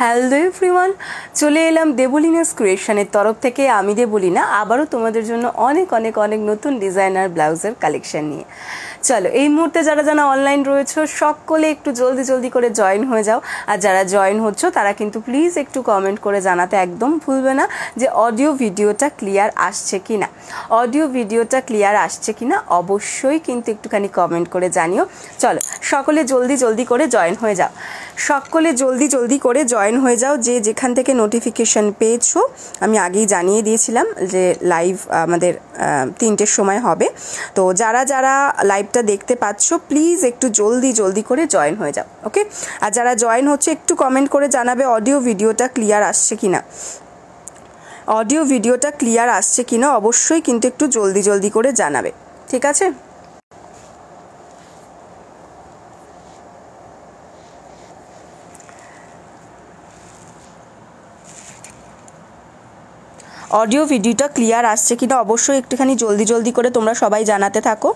Hello everyone, চলে এলাম দেবলিনাস ক্রিয়েশনের তরফ থেকে। আমি দেবলিনা আবারও তোমাদের জন্য অনেক অনেক অনেক নতুন ডিজাইনার ব্লাউজের কালেকশন নিয়ে। চলো, এই মুহূর্তে যারা যারা অনলাইন রয়েছে সকলে একটু জলদি জলদি করে জয়েন হয়ে যাও। আর যারা জয়েন হচ্ছ তারা কিন্তু প্লিজ একটু কমেন্ট করে জানাতে একদম ভুলবে না যে অডিও ভিডিওটা ক্লিয়ার আসছে কি না। অডিও ভিডিওটা ক্লিয়ার আসছে কি না অবশ্যই কিন্তু একটুখানি কমেন্ট করে জানিও। চলো, সকলে জলদি জলদি করে জয়েন হয়ে যাও। সকলে জলদি জলদি করে জয়েন হয়ে যাও, যে যেখান থেকে নোটিফিকেশান পেয়েছো। আমি আগেই জানিয়ে দিয়েছিলাম যে লাইভ আমাদের 3টের সময় হবে। তো যারা যারা লাইভটা দেখতে পাচ্ছ প্লিজ একটু জলদি জলদি করে জয়েন হয়ে যাও, ওকে। আর যারা জয়েন হচ্ছে একটু কমেন্ট করে জানাবে অডিও ভিডিওটা ক্লিয়ার আসছে কিনা। অডিও ভিডিওটা ক্লিয়ার আসছে কিনা অবশ্যই কিন্তু একটু জলদি জলদি করে জানাবে, ঠিক আছে। অডিও ভিডিওটা ক্লিয়ার আসছে কিনা অবশ্যই একটুখানি জলদি জলদি করে তোমরা সবাই জানাতে থাকো।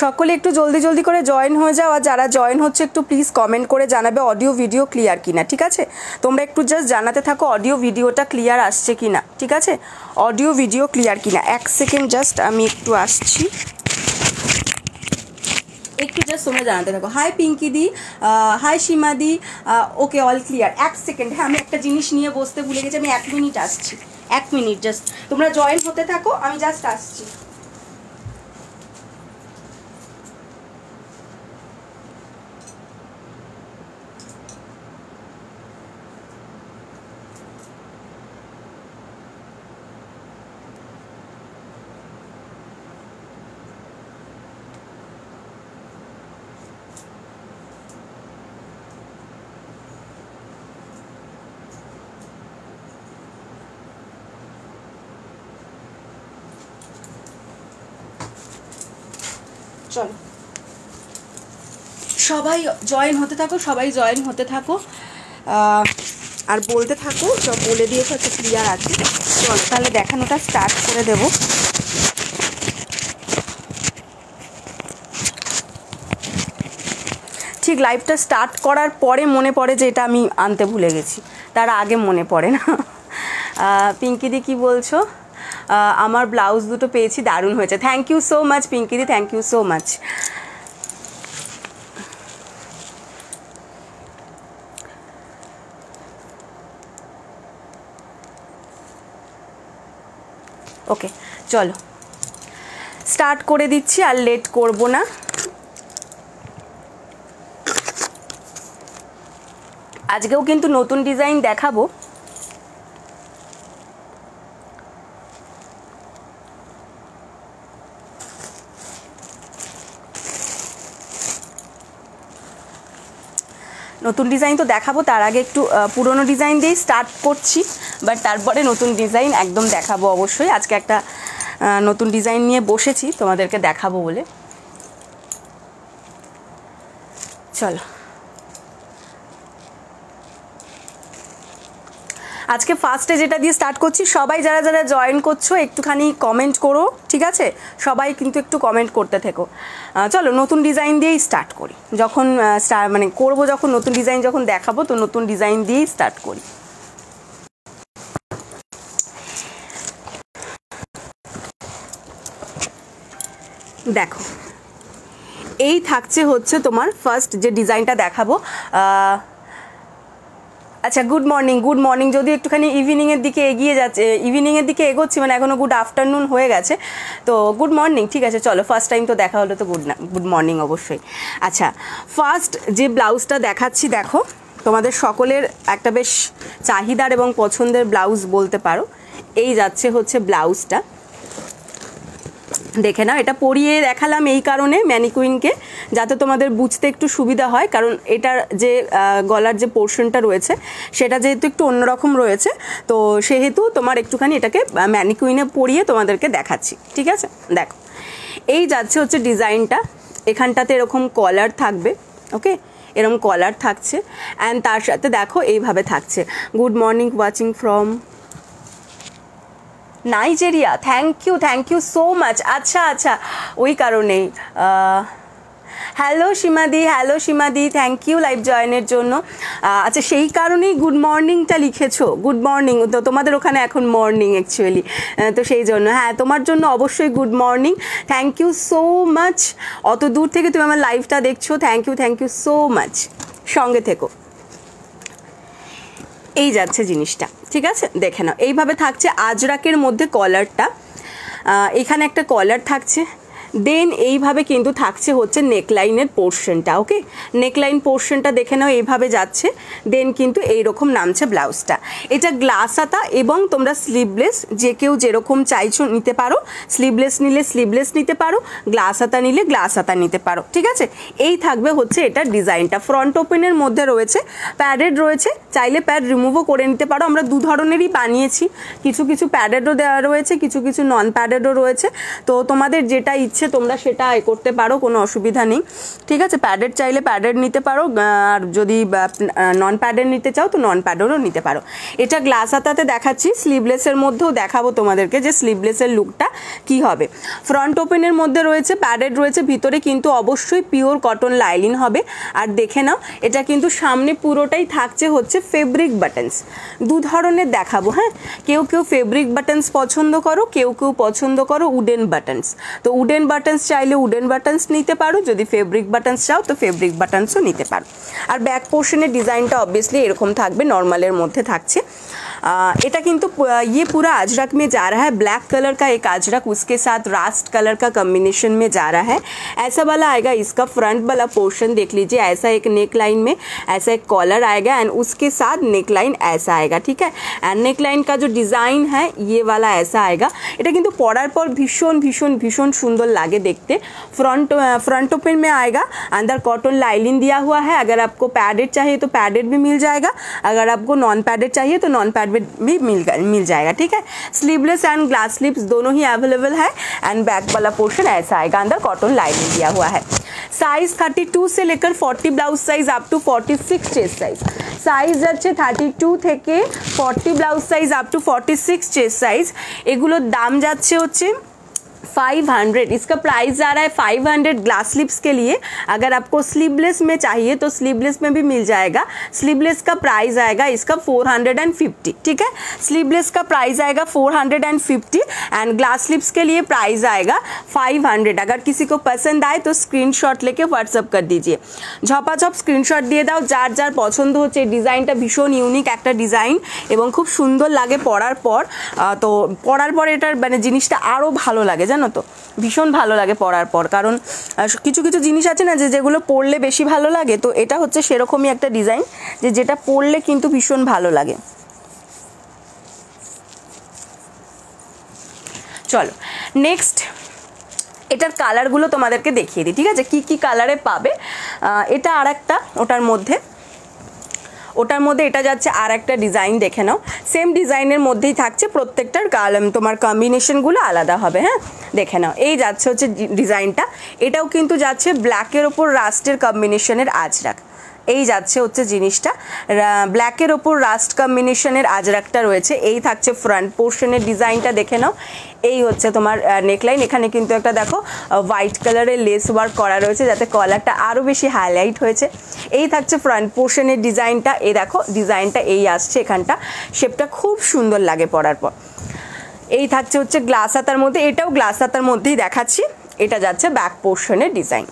সকলে একটু জলদি জলদি করে জয়েন হয়ে যাও। আর যারা জয়েন হচ্ছে একটু প্লিজ কমেন্ট করে জানাবে অডিও ভিডিও ক্লিয়ার কিনা, ঠিক আছে। তোমরা একটু জাস্ট জানাতে থাকো অডিও ভিডিওটা ক্লিয়ার আসছে কিনা, ঠিক আছে। অডিও ভিডিও ক্লিয়ার কিনা। 1 সেকেন্ড জাস্ট, আমি একটু আসছি। একটু জাস্ট তোমরা জানাতে থাকো। হাই পিঙ্কি দি, হাই সীমা দি, ওকে অল ক্লিয়ার। 1 সেকেন্ড, হ্যাঁ আমি একটা জিনিস নিয়ে বসতে ভুলে গেছি, আমি 1 মিনিট আসছি। 1 মিনিট জাস্ট তোমরা জয়েন হতে থাকো, আমি জাস্ট আসছি। চলো সবাই জয়েন হতে থাকো, সবাই জয়েন হতে থাকো আর বলতে থাকো। সব বলে দিয়েছো হচ্ছে ক্লিয়ার আছে। চলো তাহলে দেখানোটা স্টার্ট করে দেব। ঠিক লাইভটা স্টার্ট করার পরে মনে পড়ে যে এটা আমি আনতে ভুলে গেছি, তার আগে মনে পড়ে না। পিঙ্কিদি কি বলছো? আমার ব্লাউজ দুটো পেয়েছি, দারুণ হয়েছে। থ্যাংক ইউ সো মাচ পিঙ্কিদি, thank you so much. Okay চলো স্টার্ট করে দিচ্ছি, আর লেট করব না। আজকেও কিন্তু নতুন ডিজাইন দেখাবো। নতুন ডিজাইন তো দেখাবো, তার আগে একটু পুরনো ডিজাইন দিয়েই স্টার্ট করছি, বাট তারপরে নতুন ডিজাইন একদম দেখাবো অবশ্যই। আজকে একটা নতুন ডিজাইন নিয়ে বসেছি তোমাদেরকে দেখাবো বলে। চলো আজকে ফার্স্টে যেটা দিয়ে স্টার্ট করছি, সবাই যারা যারা জয়েন করছো একটুখানি কমেন্ট করো, ঠিক আছে। সবাই কিন্তু একটু কমেন্ট করতে থেকো। চলো নতুন ডিজাইন দিয়েই স্টার্ট করি। যখন মানে করবো, যখন নতুন ডিজাইন যখন দেখাবো, তো নতুন ডিজাইন দিয়েই স্টার্ট করি। দেখো এই থাকছে হচ্ছে তোমার ফার্স্ট যে ডিজাইনটা দেখাবো। আচ্ছা গুড মর্নিং, গুড মর্নিং। যদি একটুখানি ইভিনিংয়ের দিকে এগিয়ে যাচ্ছে, ইভিনিংয়ের দিকে এগোচ্ছি, মানে এখনও গুড আফটারনুন হয়ে গেছে, তো গুড মর্নিং, ঠিক আছে। চলো ফার্স্ট টাইম তো দেখা হলো, তো গুড মর্নিং অবশ্যই। আচ্ছা ফার্স্ট যে ব্লাউজটা দেখাচ্ছি, দেখো তোমাদের সকলের একটা বেশ চাহিদার এবং পছন্দের ব্লাউজ বলতে পারো। এই যাচ্ছে হচ্ছে ব্লাউজটা। দেখে নাও, এটা পরিয়ে দেখালাম এই কারণে ম্যানিকুইনকে, যাতে তোমাদের বুঝতে একটু সুবিধা হয়, কারণ এটার যে গলার যে পোর্শনটা রয়েছে সেটা যেহেতু একটু অন্যরকম রয়েছে, তো সেহেতু তোমার একটুখানি এটাকে ম্যানিকুইনে পরিয়ে তোমাদেরকে দেখাচ্ছি। ঠিক আছে, দেখো এই যাচ্ছে হচ্ছে ডিজাইনটা, এখানটাতে এরকম কলার থাকবে, ওকে, এরকম কলার থাকছে, অ্যান্ড তার সাথে দেখো এইভাবে থাকছে good morning watching from Nigeria, thank you so much. আচ্ছা আচ্ছা, ওই কারণেই। হ্যালো সীমাদি, থ্যাংক ইউ লাইভ জয়েনের জন্য। আচ্ছা, সেই কারণেই গুড মর্নিংটা লিখেছো, গুড মর্নিং, তো তোমাদের ওখানে এখন মর্নিং অ্যাকচুয়ালি, তো সেই জন্য, হ্যাঁ তোমার জন্য অবশ্যই good morning. Thank you so much, অত দূর থেকে তুমি আমার লাইভটা দেখছো, থ্যাংক ইউ সো মাচ, সঙ্গে থেকো। এই যাচ্ছে জিনিসটা, ঠিক আছে, দেখে নাও এইভাবে থাকছে আজরাকের মধ্যে কলারটা, এখানে একটা কলার থাকছে, দেন এইভাবে কিন্তু থাকছে হচ্ছে নেকলাইনের পোর্শনটা, ওকে, নেকলাইন পোর্শনটা দেখে নাও এইভাবে যাচ্ছে, দেন কিন্তু এইরকম নামছে ব্লাউজটা। এটা গ্লাস হাতা এবং তোমরা স্লিভলেস যে কেউ যেরকম চাইছো নিতে পারো, স্লিভলেস নিলে স্লিভলেস নিতে পারো, গ্লাস হাতা নিলে গ্লাস হাতা নিতে পারো, ঠিক আছে। এই থাকবে হচ্ছে এটার ডিজাইনটা, ফ্রন্ট ওপেনের মধ্যে রয়েছে, প্যাডেড রয়েছে, চাইলে প্যাড রিমুভও করে নিতে পারো, আমরা দু ধরনেরই বানিয়েছি, কিছু প্যাডেডও দেওয়া রয়েছে, কিছু নন প্যাডেডও রয়েছে, তো তোমাদের যেটা ইচ্ছে তোমরা সেটা করতে পারো, কোনো অসুবিধা নেই, ঠিক আছে। প্যাডেড চাইলে প্যাডেড নিতে পারো, আর যদি নন প্যাডেড নিতে চাও তো নন প্যাডেডও নিতে পারো। এটা গ্লাস হাতাতে দেখাচ্ছি, স্লিভলেসের মধ্যেও দেখাবো তোমাদেরকে যে স্লিভলেসের লুকটা কি হবে। ফ্রন্ট ওপেনের মধ্যে রয়েছে, প্যাডেড রয়েছে, ভিতরে কিন্তু অবশ্যই পিওর কটন লাইলিন হবে। আর দেখে নাও এটা কিন্তু সামনে পুরোটাই থাকছে হচ্ছে ফেব্রিক বাটনস, দু ধরনের দেখাবো, হ্যাঁ, কেউ ফেব্রিক বাটনস পছন্দ করো, কেউ পছন্দ করো উডেন বাটনস, তো উডেন বাটনস চাইলে উডেন বাটনস নিতে পারো, যদি ফেব্রিক বাটনস চাও তো ফেব্রিক বাটনসও নিতে পারো। আর ব্যাক পোর্শনের ডিজাইনটা অবভিয়াসলি এরকম থাকবে, নর্মালের মধ্যে থাকছে। এটা কিন্তু ये पूरा अजरक में जा रहा है, ब्लैक कलर का एक अजरक उसके साथ रास्ट कलर का कम्बिनेशन में जा रहा है, ऐसा वाला आएगा। इसका फ्रंट वाला पोर्शन देख लीजिए, ऐसा एक नेक लाइन में ऐसा एक कॉलर आएगा एंड उसके साथ नेक लाइन ऐसा आएगा, ठीक है। एंड नेक लाइन का जो डिज़ाइन है ये वाला ऐसा आएगा। এটা কিন্তু পরার পর ভীষণ सुंदर लागे देखते। फ्रंट ओपन में आएगा, अंदर कॉटन लाइनिंग दिया हुआ है, अगर आपको पैडेड चाहिए तो पैडेड भी मिल जाएगा, अगर आपको नॉन पैडेड चाहिए तो नॉन पैडेड भी मिल जाएगा, ठीक है। स्लीवलेस एंड ग्लास स्लीव्स दोनों ही अवेलेबल है एंड बैक वाला पोर्शन ऐसा आएगा, अंदर कॉटन लाइनिंग दिया हुआ है। साइज 32 से लेकर 40 blouse size up to 46 chest size, size যাচ্ছে 32 থেকে 40 blouse size up to 46 chest size. এগুলোর দাম যাচ্ছে হচ্ছে 500, इसका प्राइस जा रहा है 500 ग्लास स्लीव्स के लिए। अगर आपको स्लीवलेस में चाहिए तो स्लीवलेस में भी मिल जाएगा, स्लीवलेस का प्राइस आएगा इसका 450, ठीक है। स्लीवलेस का प्राइस आएगा 450 एंड ग्लास स्लीव्स के लिए प्राइस आएगा 500। अगर किसी को पसंद आए तो स्क्रीनशॉट लेके व्हाट्सअप कर दीजिए, झपाझप स्क्रीनशॉट দিয়ে দাও, যার যার পছন্দ হচ্ছে। ডিজাইনটা ভীষণ ইউনিক একটা ডিজাইন এবং খুব সুন্দর লাগে পরার পর, তো পরার পর এটার মানে জিনিসটা আরও ভালো লাগে, জানো তো, ভীষণ ভালো লাগে পরার পর, কারণ কিছু জিনিস আছে না যেগুলো পরলে বেশি ভালো লাগে, তো এটা হচ্ছে সেরকমই একটা ডিজাইন যেটা পরলে কিন্তু ভীষণ ভালো লাগে। চলো নেক্সট এটার কালারগুলো তোমাদেরকে দেখিয়ে দিই, ঠিক আছে, কি কালারে পাবে। এটা আর একটা ওটার মধ্যে এটা যাচ্ছে আর একটা ডিজাইন, দেখে নাও সেম ডিজাইনের মধ্যেই থাকছে, প্রত্যেকটার তোমার কম্বিনেশনগুলো আলাদা হবে, হ্যাঁ, দেখে নাও। এই যাচ্ছে হচ্ছে ডিজাইনটা, এটাও কিন্তু যাচ্ছে ব্ল্যাকের ওপর রাস্টের কম্বিনেশনের আজরাক, এই যাচ্ছে হচ্ছে জিনিসটা, ব্ল্যাকের ওপর রাস্ট কম্বিনেশনের আজরাকটা রয়েছে। এই থাকছে ফ্রন্ট পোর্শনের ডিজাইনটা, দেখে নাও। এই হচ্ছে তোমার নেকলাইন, এখানে কিন্তু একটা দেখো হোয়াইট কালারের লেস ওয়ার্ক করা রয়েছে যাতে কলারটা আরও বেশি হাইলাইট হয়েছে। এই থাকছে ফ্রন্ট পোর্শনের ডিজাইনটা, এই দেখো ডিজাইনটা এই আসছে, এখানটা শেপটা খুব সুন্দর লাগে পরার পর। এই থাকছে হচ্ছে গ্লাস হাতার মধ্যে, এটাও গ্লাস হাতার মধ্যেই দেখাচ্ছি। এটা যাচ্ছে ব্যাক পোর্শনের design.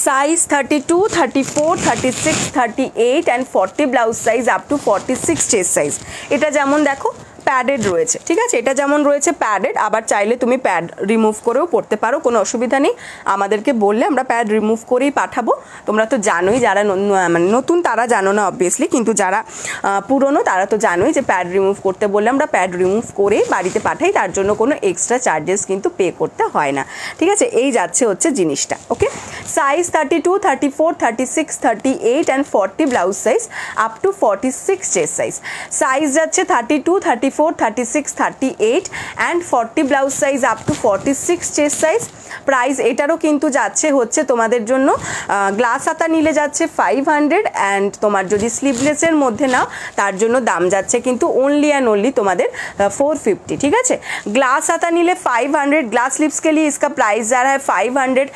Size 32, 34, 36, 38 and 40 blouse size up to 46 chest size. এটা যেমন দেখো প্যাডেড রয়েছে, ঠিক আছে। এটা যেমন রয়েছে প্যাডেড, আবার চাইলে তুমি প্যাড রিমুভ করেও পড়তে পারো, কোনো অসুবিধা নেই। আমাদেরকে বললে আমরা প্যাড রিমুভ করেই পাঠাবো। তোমরা তো জানোই, যারা মানে নতুন তারা জানো না অবভিয়াসলি, কিন্তু যারা পুরনো তারা তো জানোই যে প্যাড রিমুভ করতে বললে আমরা প্যাড রিমুভ করেই বাড়িতে পাঠাই, তার জন্য কোনো এক্সট্রা চার্জেস কিন্তু পে করতে হয় না, ঠিক আছে। এই যাচ্ছে হচ্ছে জিনিসটা, okay. Size 32, 34, 36, 38 and 40 blouse size up to 46 chest size. Size যাচ্ছে 32, 34, 36, 38 and 40 blouse size up to 46 chest size. Price এটারও কিন্তু যাচ্ছে হচ্ছে তোমাদের জন্য, গ্লাস হাতা নিলে যাচ্ছে 500 অ্যান্ড তোমার যদি স্লিভলেসের মধ্যে নাও তার জন্য দাম যাচ্ছে কিন্তু ओनली एंड ओनली तुम्हारे 450, ठीक है। ग्लास आता नीले 500, ग्लास स्लीव्स के लिए इसका प्राइस जा रहा है 500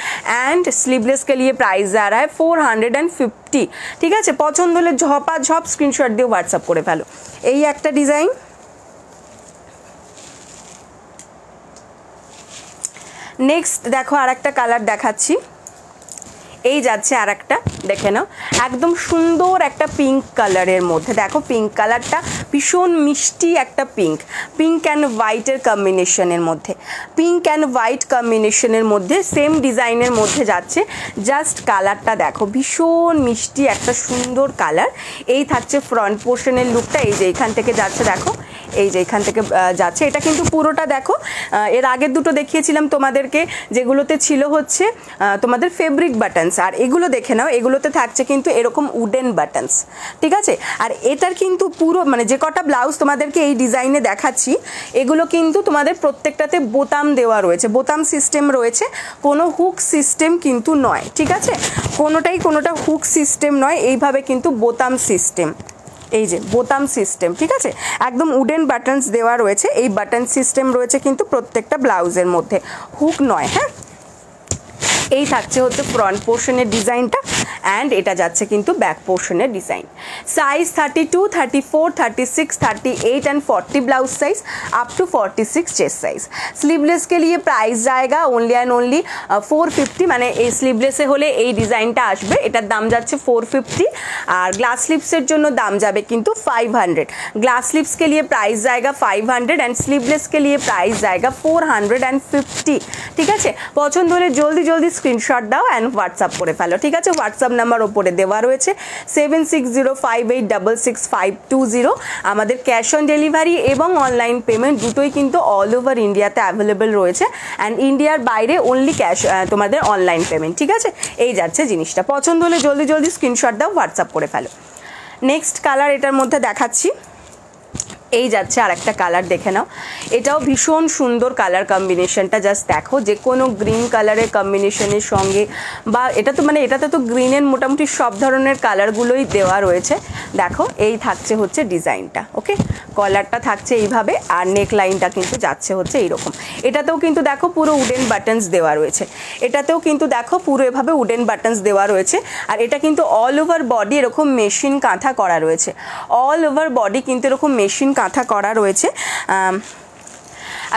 एंड स्लीवलेस के लिए प्राइस जा रहा है 450, ठीक है। पसंद होले झपा झप स्क्रीनशट दिए व्हाट्सअप करे फेलो। এই একটা ডিজাইন, নেক্সট দেখো আরেকটা কালার দেখাচ্ছি। এই যাচ্ছে আরেকটা, দেখে নাও, একদম সুন্দর একটা পিঙ্ক কালারের মধ্যে। দেখো পিঙ্ক কালারটা ভীষণ মিষ্টি একটা পিঙ্ক, পিঙ্ক অ্যান্ড হোয়াইটের কম্বিনেশনের মধ্যে, পিঙ্ক অ্যান্ড হোয়াইট কম্বিনেশনের মধ্যে সেম ডিজাইনের মধ্যে যাচ্ছে। জাস্ট কালারটা দেখো, ভীষণ মিষ্টি একটা সুন্দর কালার। এই থাকছে ফ্রন্ট পোর্শনের লুকটা, এই যে এখান থেকে যাচ্ছে, দেখো এই যে এখান থেকে যাচ্ছে। এটা কিন্তু পুরোটা দেখো, এর আগের দুটো দেখিয়েছিলাম তোমাদেরকে যেগুলোতে ছিল হচ্ছে তোমাদের ফেব্রিক বাটনস, আর এগুলো দেখে নাও এগুলোতে থাকছে কিন্তু এরকম উডেন বাটনস, ঠিক আছে। আর এটার কিন্তু পুরো মানে যে কটা ব্লাউজ তোমাদেরকে এই ডিজাইনে দেখাচ্ছি এগুলো কিন্তু তোমাদের প্রত্যেকটাতে বোতাম দেওয়া রয়েছে, বোতাম সিস্টেম রয়েছে, কোনো হুক সিস্টেম কিন্তু নয়, ঠিক আছে। কোনোটা হুক সিস্টেম নয়, এইভাবে কিন্তু বোতাম সিস্টেম, এই যে বোতাম সিস্টেম, ঠিক আছে। একদম উডেন বাটনস দেওয়া রয়েছে, এই বাটন সিস্টেম রয়েছে কিন্তু প্রত্যেকটা ব্লাউজের মধ্যে, হুক নয়, হ্যাঁ। এই থাকছে হচ্ছে ফ্রন্ট পোর্শনের ডিজাইনটা অ্যান্ড এটা যাচ্ছে কিন্তু ব্যাক পোর্শনের design. Size 32, 34, 36, 38 and 40 blouse size up to 46 chest size. Sleeveless के लिए प्राइस जाएगा ओनली एंड ओनली 450, মানে এই স্লিভলেসে হলে এই ডিজাইনটা আসবে, এটার দাম যাচ্ছে 450। আর গ্লাস স্লিভসের জন্য দাম যাবে কিন্তু 500। ग्लास स्लीव्स के लिए प्राइस जाएगा 500 एंड स्लीवलेस के लिए प्राइस जाएगा 450, ঠিক আছে। পছন্দ হলে জলদি জলদি স্ক্রিনশট দাও অ্যান্ড হোয়াটসঅ্যাপ করে ফেলো, ঠিক আছে। হোয়াটসঅ্যাপ নাম্বার ওপরে দেওয়া রয়েছে 7605866520। আমাদের ক্যাশ অন ডেলিভারি এবং অনলাইন পেমেন্ট দুটোই কিন্তু অল ওভার ইন্ডিয়াতে অ্যাভেলেবেল রয়েছে অ্যান্ড ইন্ডিয়ার বাইরে অনলি ক্যাশ তোমাদের অনলাইন পেমেন্ট, ঠিক আছে। এই যাচ্ছে জিনিসটা, পছন্দ হলে জলদি জলদি স্ক্রিনশট দাও, হোয়াটসঅ্যাপ করে ফেলো। নেক্সট কালার এটার মধ্যে দেখাচ্ছি, এই যাচ্ছে আর একটা কালার, দেখে নাও, এটাও ভীষণ সুন্দর কালার কম্বিনেশনটা, জাস্ট দেখো যে কোনো গ্রিন কালারের কম্বিনেশনের সঙ্গে, বা এটা তো মানে এটাতে তো গ্রিনের মোটামুটি সব ধরনের কালারগুলোই দেওয়া রয়েছে। দেখো এই থাকছে হচ্ছে ডিজাইনটা, ওকে, কলারটা থাকছে এইভাবে আর নেক লাইনটা কিন্তু যাচ্ছে হচ্ছে এইরকম। এটাতেও কিন্তু দেখো পুরো উডেন বাটনস দেওয়া রয়েছে, এটাতেও কিন্তু দেখো পুরো এভাবে উডেন বাটনস দেওয়া রয়েছে। আর এটা কিন্তু অল ওভার বডি এরকম মেশিন কাঁথা করা রয়েছে, অল ওভার বডি কিন্তু এরকম মেশিন কাঁথা করা রয়েছে।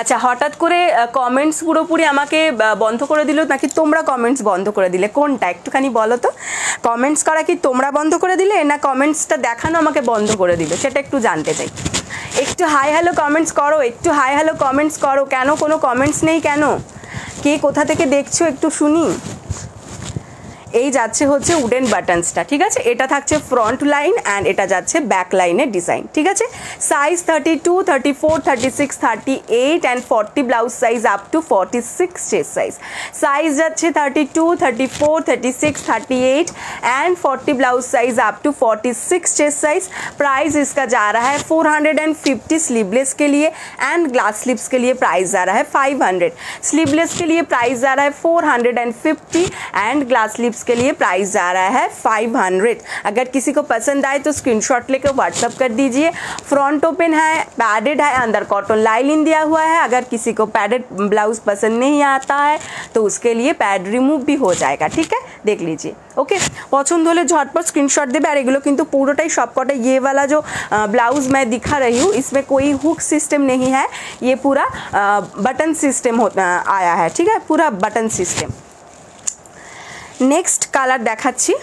আচ্ছা, হঠাৎ করে কমেন্টস পুরোপুরি আমাকে বন্ধ করে দিল নাকি তোমরা কমেন্টস বন্ধ করে দিলে, কোনটা একটুখানি বলো তো। কমেন্টস করা কি তোমরা বন্ধ করে দিলে না কমেন্টসটা দেখানো আমাকে বন্ধ করে দিল, সেটা একটু জানতে চাই। একটু হাই হ্যালো কমেন্টস করো, একটু হাই হ্যালো কমেন্টস করো। কেন কোনো কমেন্টস নেই কেন? কে কোথা থেকে দেখছো একটু শুনি। এই যাচ্ছে হচ্ছে উডেন বাটনসটা, ঠিক আছে। এটা থাকছে ফ্রন্ট লাইন অ্যান্ড এটা যাচ্ছে ব্যাক লাইনের ডিজাইন, ঠিক আছে। Size 32, 34, 36, 38 and 40 blouse size up to 46 chest size. Size যাচ্ছে 32, 34, 36, 38 and 40 blouse size up to 46 chest size. Price इसका जा रहा है 450 स्लीवलेस के लिए एंड ग्लास स्लीव्स के लिए प्राइस जा रहा है 500। स्लीवलेस के लिए प्राइस जा रहा है 450 एंड ग्लास स्लीव्स के लिए प्राइस जा रहा है 500। अगर किसी को पसंद आए तो स्क्रीनशॉट लेकर व्हाट्सअप कर दीजिए। फ्रंट ओपन है, पैडेड है, अंदर कॉटन लाइनिंग दिया हुआ है। अगर किसी को पैडेड ब्लाउज पसंद नहीं आता है तो उसके लिए पैड रिमूव भी हो जाएगा, ठीक है, देख लीजिए, ओके। पसंद होले झटपट स्क्रीनशॉट देবে। আর এগুলো কিন্তু পুরোটাই সবকটা ये वाला जो ब्लाउज मैं दिखा रही हूँ इसमें कोई हुक सिस्टम नहीं है, ये पूरा बटन सिस्टम आया है, ठीक है, पूरा बटन सिस्टम। नेक्स्ट कालार देखाচ্ছি,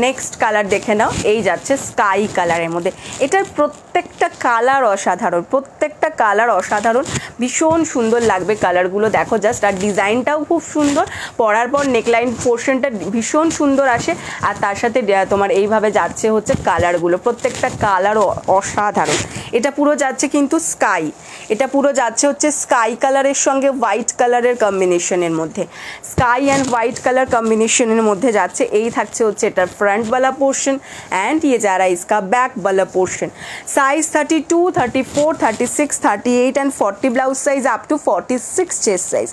নেক্সট কালার দেখে নাও, এই যাচ্ছে স্কাই কালারের মধ্যে। এটার প্রত্যেকটা কালার অসাধারণ, প্রত্যেকটা কালার অসাধারণ, ভীষণ সুন্দর লাগবে কালারগুলো, দেখো জাস্ট। আর ডিজাইনটাও খুব সুন্দর, পরার পর নেকলাইন পোর্শনটা ভীষণ সুন্দর আসে, আর তার সাথে তোমার এইভাবে যাচ্ছে হচ্ছে কালারগুলো, প্রত্যেকটা কালার অসাধারণ। এটা পুরো যাচ্ছে কিন্তু স্কাই, এটা পুরো যাচ্ছে হচ্ছে স্কাই কালারের সঙ্গে হোয়াইট কালারের কম্বিনেশনের মধ্যে, স্কাই অ্যান্ড হোয়াইট কালার কম্বিনেশনের মধ্যে যাচ্ছে। এই থাকছে হচ্ছে এটার फ्रंट वाला पोर्शन एंड ये जा रहा है इसका बैक वाला portion. Size 32, 34, 36, 38 and 40 blouse size up to 46 chest size.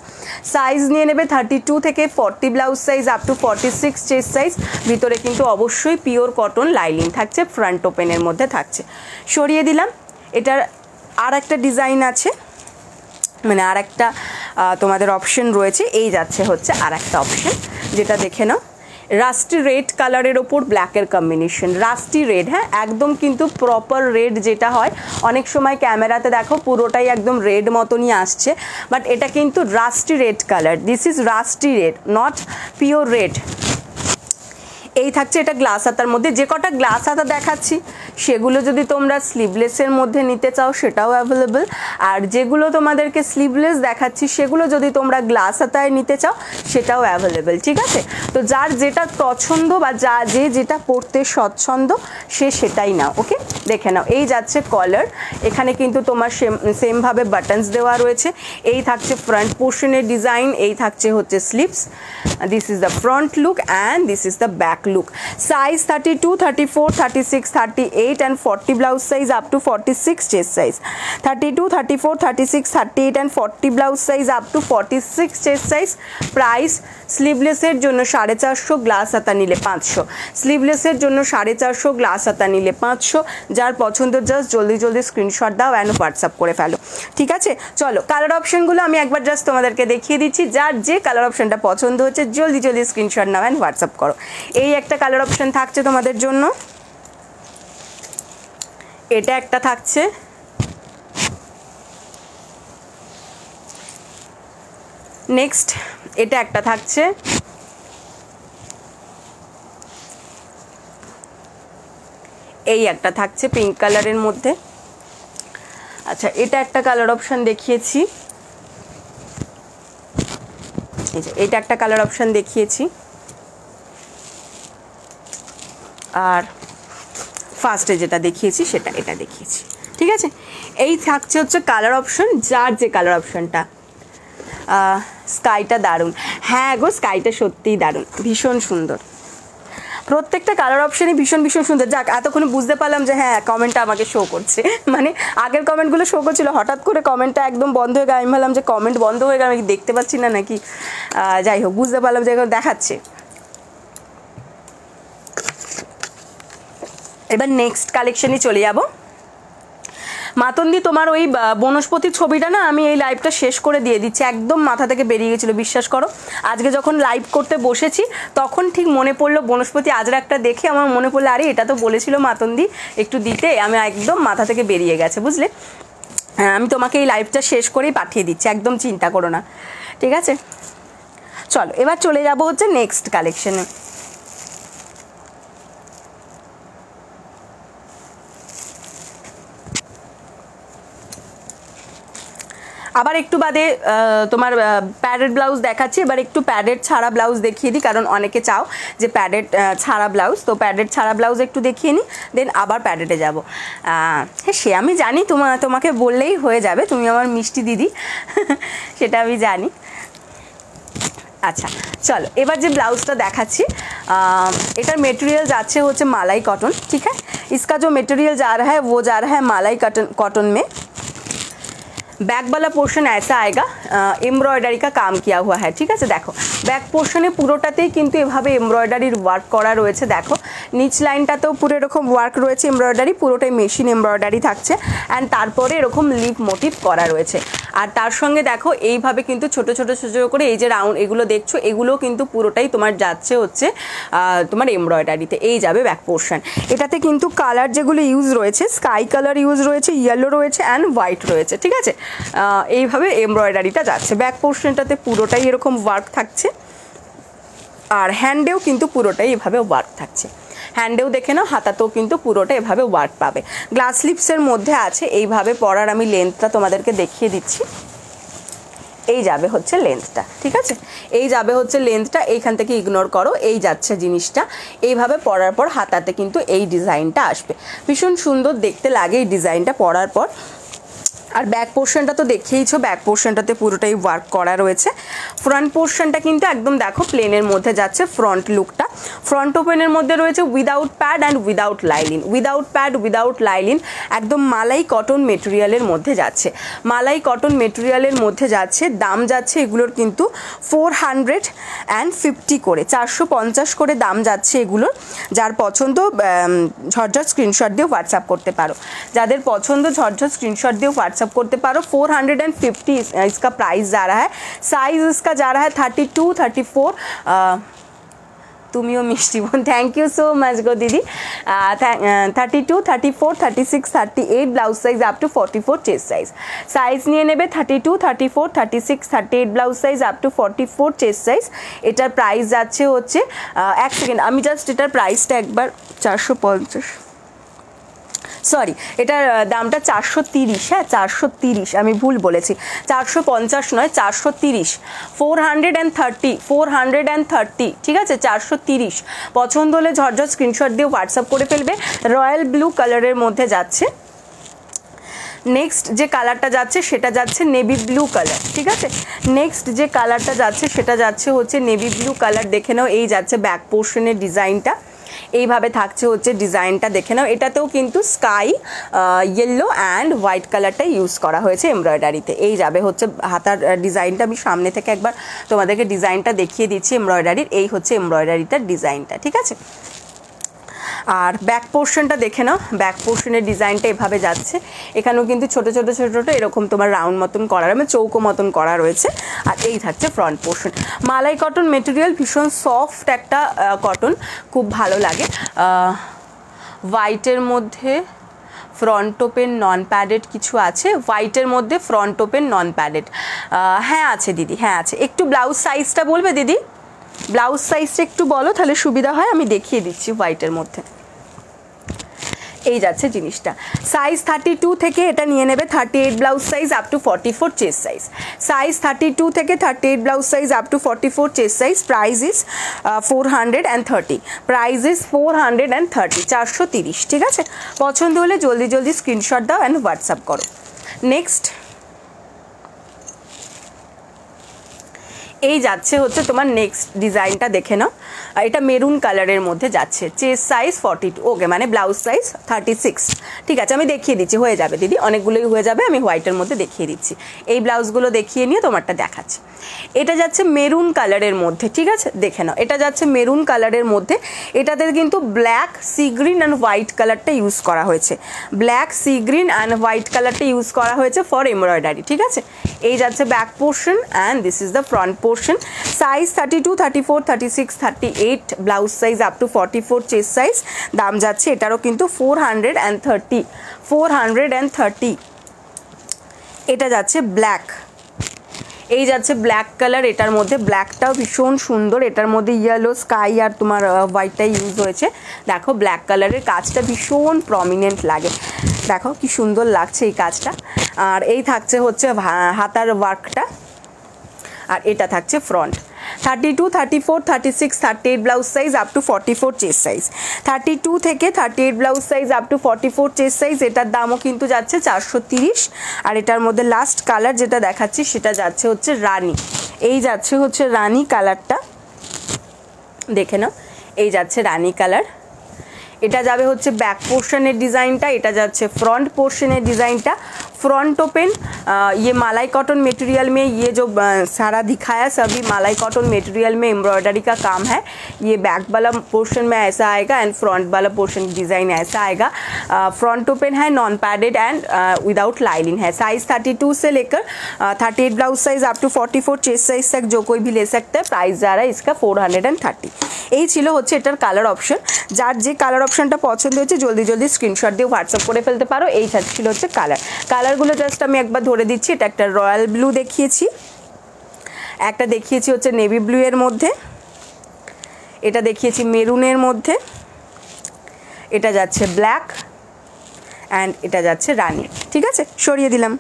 Size নিয়ে নেবে 32 থেকে 40 blouse size up to 46 chest size. ভিতরে কিন্তু অবশ্যই পিওর কটন লাইনিং থাকছে, ফ্রন্ট ওপেনের মধ্যে থাকছে। সরিয়ে দিলাম। এটার আর একটা ডিজাইন আছে, মানে আর একটা তোমাদের অপশন রয়েছে। এই যাচ্ছে হচ্ছে আর একটা অপশন, যেটা দেখে নাও, রাস্টি রেড কালারের ওপর ব্ল্যাকের কম্বিনেশন। রাস্টি রেড, হ্যাঁ একদম কিন্তু প্রপার রেড যেটা হয়, অনেক সময় ক্যামেরাতে দেখো পুরোটাই একদম রেড মতনই আসছে, বাট এটা কিন্তু rusty red colour. This is rusty red, not pure red. এই থাকছে এটা গ্লাস হাতার মধ্যে। যে কটা গ্লাস হাতা দেখাচ্ছি সেগুলো যদি তোমরা স্লিভলেসের মধ্যে নিতে চাও সেটাও অ্যাভেলেবল, আর যেগুলো তোমাদেরকে স্লিভলেস দেখাচ্ছি সেগুলো যদি তোমরা গ্লাস হাতায় নিতে চাও সেটাও অ্যাভেলেবল, ঠিক আছে? তো যার যেটা পছন্দ বা যে যেটা পরতে স্বচ্ছন্দ সে সেটাই নাও, ওকে? দেখে নাও, এই যাচ্ছে কলার, এখানে কিন্তু তোমার সেমভাবে বাটনস দেওয়া রয়েছে। এই থাকছে ফ্রন্ট পোর্শনের ডিজাইন, এই থাকছে হচ্ছে sleeves. This is the front look and this is the back look. Size 32, 34, 36, 38 and 40 blouse size up to 46 chest size. 32, 34, 36, 38 and 40 blouse size up to 46 chest size. Price স্লিভলেসের জন্য 450, glass হাতা নিলে 500। স্লিভলেসের জন্য 450, glass হাতা নিলে 500। যার পছন্দ জাস্ট জলদি জলদি স্ক্রিনশট দাও অ্যান্ড হোয়াটসঅ্যাপ করে ফেলো, ঠিক আছে? চলো কালার অপশনগুলো আমি একবার জাস্ট তোমাদেরকে দেখিয়ে দিচ্ছি। যার যে কালার অপশনটা পছন্দ হচ্ছে জলদি জলদি স্ক্রিনশট নাও অ্যান্ড হোয়াটসঅ্যাপ করো। এই একটা কালার অপশন থাকছে তোমাদের জন্য, এটা একটা থাকছে, নেক্সট এটা একটা থাকছে, এই একটা থাকছে পিঙ্ক কালারের মধ্যে। আচ্ছা, এটা একটা কালার অপশন দেখিয়েছি, এই যে এটা একটা কালার অপশন দেখিয়েছি, আর ফার্স্টে যেটা দেখিয়েছি সেটা এটা দেখিয়েছি, ঠিক আছে? এই থাকছে হচ্ছে কালার অপশন, যার যে কালার অপশনটা। স্কাইটা দারুণ, হ্যাঁ গো স্কাইটা সত্যিই দারুণ, ভীষণ সুন্দর, প্রত্যেকটা কালার অপশনই ভীষণ ভীষণ সুন্দর। যাক, এতক্ষণে বুঝতে পারলাম যে হ্যাঁ কমেন্টটা আমাকে শো করছে, মানে আগের কমেন্টগুলো শো করছিল, হঠাৎ করে কমেন্টটা একদম বন্ধ হয়ে গেল। আমি ভাবলাম যে কমেন্ট বন্ধ হয়ে গেল, আমি দেখতে পাচ্ছি না নাকি, যাই হোক বুঝতে পারলাম যে দেখাচ্ছে। এবার নেক্সট কালেকশনে চলে যাব। মাতন্দি, তোমার ওই বনস্পতির ছবিটা না আমি এই লাইভটা শেষ করে দিয়ে দিচ্ছি, একদম মাথা থেকে বেরিয়ে গেছিলো, বিশ্বাস করো। আজকে যখন লাইভ করতে বসেছি তখন ঠিক মনে পড়লো বনস্পতি আজরা একটা দেখে আমার মনে পড়লো, আরে এটা তো বলেছিল মাতন্দি একটু দিতে, আমি একদম মাথা থেকে বেরিয়ে গেছে, বুঝলে? আমি তোমাকে এই লাইভটা শেষ করেই পাঠিয়ে দিচ্ছি, একদম চিন্তা করো না, ঠিক আছে? চলো এবার চলে যাব হচ্ছে নেক্সট কালেকশনে। আবার একটু বাদে তোমার প্যাডেড ব্লাউজ দেখাচ্ছি, এবার একটু প্যাডেড ছাড়া ব্লাউজ দেখিয়ে দিই, কারণ অনেকে চাও যে প্যাডেড ছাড়া ব্লাউজ, তো প্যাডেড ছাড়া ব্লাউজ একটু দেখিয়ে নিই, দেন আবার প্যাডেডে যাব। হ্যাঁ সে আমি জানি, তোমাকে বললেই হয়ে যাবে, তুমি আমার মিষ্টি দিদি সেটা আমি জানি। अच्छा चलो এবার যে ব্লাউজটা দেখাচ্ছি এটার মেটেরিয়াল যাচ্ছে হচ্ছে মালাই कॉटन ठीक है। इसका जो मटेरियल जा रहा है वो जा रहा है मालाई कॉटन में। बैक वाला पोर्शन ऐसा आएगा, एमब्रॉयडारी का काम किया हुआ है ठीक है। देखो बैक पोर्शने पुरोटातेই কিন্তু এভাবে এমব্রয়ডারির ওয়ার্ক করা রয়েছে। দেখো নিচ লাইনটাতেও পুরো এরকম ওয়ার্ক রয়েছে এমব্রয়ডারি, পুরোটাই মেশিন এমব্রয়ডারি থাকছে অ্যান্ড তারপরে এরকম লিফ মোটিভ করা রয়েছে। আর তার সঙ্গে দেখো এইভাবে কিন্তু ছোট ছোট ছোট করে এই যে রাউন্ড এগুলো দেখছো এগুলো কিন্তু পুরোটাই তোমার যাচ্ছে হচ্ছে তোমার এমব্রয়ডারিতে, এই যাবে ব্যাক পোর্শন। এটাতে কিন্তু কালার যেগুলো ইউজ রয়েছে স্কাই কালার ইউজ রয়েছে, ইয়েলো রয়েছে অ্যান্ড হোয়াইট রয়েছে ঠিক আছে। এইভাবে এমব্রয়ডারিটা যাচ্ছে, ব্যাক পোর্শনটাতে পুরোটাই এরকম ওয়ার্ক থাকছে আর হ্যান্ডেও কিন্তু পুরোটাই এভাবে ওয়ার্ক থাকছে। হ্যান্ডেও দেখে নাও, হাতাতেও কিন্তু পুরোটা এভাবে ওয়ার্ক পাবে। গ্লাস স্লিপসের মধ্যে আছে, এইভাবে পরার আমি লেন্থটা তোমাদেরকে দেখিয়ে দিচ্ছি। এই যাবে হচ্ছে লেন্থটা, ঠিক আছে, এই যাবে হচ্ছে লেন্থটা, এইখান থেকে ইগনোর করো, এই যাচ্ছে জিনিসটা। এইভাবে পরার পর হাতাতে কিন্তু এই ডিজাইনটা আসবে, ভীষণ সুন্দর দেখতে লাগে এই ডিজাইনটা পরার পর। আর ব্যাক পোর্শনটা তো দেখেইছো, ব্যাক পোর্শনটাতে পুরোটাই ওয়ার্ক করা রয়েছে। ফ্রন্ট পোর্শনটা কিন্তু একদম দেখো প্লেনের মধ্যে যাচ্ছে ফ্রন্ট লুকটা। ফ্রন্ট ওপেনের মধ্যে রয়েছে without pad and without lining, without pad without lining, একদম মালাই কটন মেটেরিয়ালের মধ্যে যাচ্ছে, মালাই কটন মেটেরিয়ালের মধ্যে যাচ্ছে। দাম যাচ্ছে এগুলোর কিন্তু 450 করে, 450 করে দাম যাচ্ছে এগুলোর। যার পছন্দ ঝটঝট স্ক্রিনশট দিয়ে হোয়াটসঅ্যাপ করতে পারো, যাদের পছন্দ ঝটঝট স্क्रीनशॉट दिए व्हाट्सअप करते पारो। 450 इसका प्राइस जा रहा है, साइज इसका जा रहा है 32, 34। तुमियो मिष्टि बोन, थैंक यू सो मच गो दीदी। 32, 34, 36, 38 blouse size up to 44 chest size, size निये नेबे 32, 34, 36, 38 blouse size up to 44 chest size. एटार प्राइस जाच्छे होच्छे एक सेकेंड आमी जस्ट एटार प्राइसटा एकबार 450 सॉरी एटार दामटा 430, हाँ 430 आमी भूल बोलेছি, 450 नय 430, 430 ठीक है 430। पसंद होले झटझट स्क्रीनशट दिए व्हाट्सअप करे फेलबे। रॉयल ब्लू कलरेर मध्य जाच्छे। नेक्स्ट जे कालारटा जाच्छे सेटा जाच्छे नेवी ब्लू कलर, ठीक है। नेक्स्ट जे कालारटा जाच्छे सेटा जाच्छे होच्छे नेवी ब्लू कलर। देखे नाओ এই যাচ্ছে ব্যাক পোর্শনের ডিজাইনটা, এইভাবে থাকছে হচ্ছে ডিজাইনটা, দেখে নাও। এটাতেও কিন্তু স্কাই ইয়েলো অ্যান্ড হোয়াইট কালারটা ইউজ করা হয়েছে এমব্রয়ডারিতে। এই যাবে হচ্ছে হাতার ডিজাইনটা, আমি সামনে থেকে একবার তোমাদেরকে ডিজাইনটা দেখিয়ে দিচ্ছি এমব্রয়ডারির। এই হচ্ছে এমব্রয়ডারিটার ডিজাইনটা, ঠিক আছে। আর ব্যাক পোর্শনটা দেখে নাও, ব্যাক পোর্শনের ডিজাইনটা এভাবে যাচ্ছে। এখানেও কিন্তু ছোট ছোট ছোট ছোট এরকম তোমার রাউন্ড মতন করা, মানে চৌকো মতন করা রয়েছে। আর এই থাকছে ফ্রন্ট পোর্শন। মালাই কটন মেটেরিয়াল, ভীষণ সফট একটা কটন, খুব ভালো লাগে। হোয়াইটের মধ্যে ফ্রন্ট ওপেন নন প্যাডেড কিছু আছে, হোয়াইটের মধ্যে ফ্রন্ট ওপেন নন প্যাডেড, হ্যাঁ আছে দিদি, হ্যাঁ আছে। একটু ব্লাউজ সাইজটা বলবে দিদি, ব্লাউজ সাইজটা একটু বলো তাহলে সুবিধা হয়, আমি দেখিয়ে দিচ্ছি হোয়াইটের মধ্যে। এই যাচ্ছে জিনিসটা, সাইজ 32 থেকে এটা নিয়ে নেবে 38 blouse size up to 44 chest size, size 32 থেকে 38 blouse size up to 44 chest size. Price is 430, price is 430, 430, ঠিক আছে। পছন্দ হলে জলদি জলদি স্ক্রিনশট দাও অ্যান্ড হোয়াটসঅ্যাপ করো। নেক্সট এই যাচ্ছে হচ্ছে তোমার নেক্সট ডিজাইনটা, দেখে নাও। এটা মেরুন কালারের মধ্যে যাচ্ছে, চেস্ট সাইজ 42, ওকে, মানে ব্লাউজ সাইজ 36, ঠিক আছে। আমি দেখিয়ে দিচ্ছি, হয়ে যাবে দিদি, অনেকগুলোই হয়ে যাবে, আমি হোয়াইটের মধ্যে দেখিয়ে দিচ্ছি। এই ব্লাউজগুলো দেখিয়ে নিয়ে তোমারটা দেখাচ্ছি। এটা যাচ্ছে মেরুন কালারের মধ্যে, ঠিক আছে, দেখে নাও। এটা যাচ্ছে মেরুন কালারের মধ্যে, এটাতে কিন্তু black sea green and white কালারটা ইউজ করা হয়েছে, black sea green and white কালারটা ইউজ করা হয়েছে ফর এমব্রয়ডারি, ঠিক আছে। এই যাচ্ছে back portion and this is the front portion. Size 32, 34, 36, 38 blouse size up to 44 chest size. দাম যাচ্ছে এটারও কিন্তু 430, 430। এটা যাচ্ছে ব্ল্যাক, এই যাচ্ছে ব্ল্যাক কালার, এটার মধ্যে ব্ল্যাকটাও ভীষণ সুন্দর, এটার মধ্যে ইয়েলো স্কাই আর তোমার হোয়াইটটা ইউজ হয়েছে। দেখো ব্ল্যাক কালারের কাজটা ভীষণ প্রমিনেন্ট লাগে, দেখো কি সুন্দর লাগছে এই কাজটা। আর এই থাকছে হচ্ছে হাতার ওয়ার্কটা, আর এটা থাকছে front. 32, 34, 36, 38 blouse size up to 44 chest size, 32 থেকে 38 blouse size up to 44 chest size. এটার দামও কিন্তু যাচ্ছে 430। আর এটার মধ্যে লাস্ট কালার যেটা দেখাচ্ছি সেটা যাচ্ছে হচ্ছে রানী, এই যাচ্ছে হচ্ছে রানী কালারটা, দেখে নাও। এই যাচ্ছে রানী কালার, এটা যাবে হচ্ছে ব্যাক पोर्शनर डिज़ाइनटा, এটা যাচ্ছে फ्रंट पोर्शनर डिज़ाइनटा। फ्रंट ओपन ये मलाई कॉटन मटेरियल में, ये जो सारा दिखाया सभी मलाई कॉटन मटेरियल में एम्ब्रॉयडरी का काम है। ये बैक वाला पोर्शन में ऐसा आएगा एंड फ्रंट वाला पोर्शन डिज़ाइन ऐसा आएगा। फ्रंट ओपन है, non padded and without lining है। साइज 32 से लेकर 38 blouse size up to 44 chest size तक जो कोई भी ले सकता है। प्राइस जा रहा है इसका 430। এই ছিল হচ্ছে এটার কালার অপশন। যার যে কালার অপশনটা পছন্দ হচ্ছে জলদি জলদি স্ক্রিনশট দিয়ে হোয়াটসঅ্যাপ করে ফেলতে পারো। এই ছিল হচ্ছে কালারগুলো জাস্ট আমি একবার ধরে দিচ্ছি। এটা একটা রয়্যাল ব্লু দেখিয়েছি, একটা দেখিয়েছি হচ্ছে নেভি ব্লু এর মধ্যে, এটা দেখিয়েছি মেরুনের মধ্যে, এটা যাচ্ছে ব্ল্যাক অ্যান্ড এটা যাচ্ছে রানি। ঠিক আছে, সরিয়ে দিলাম।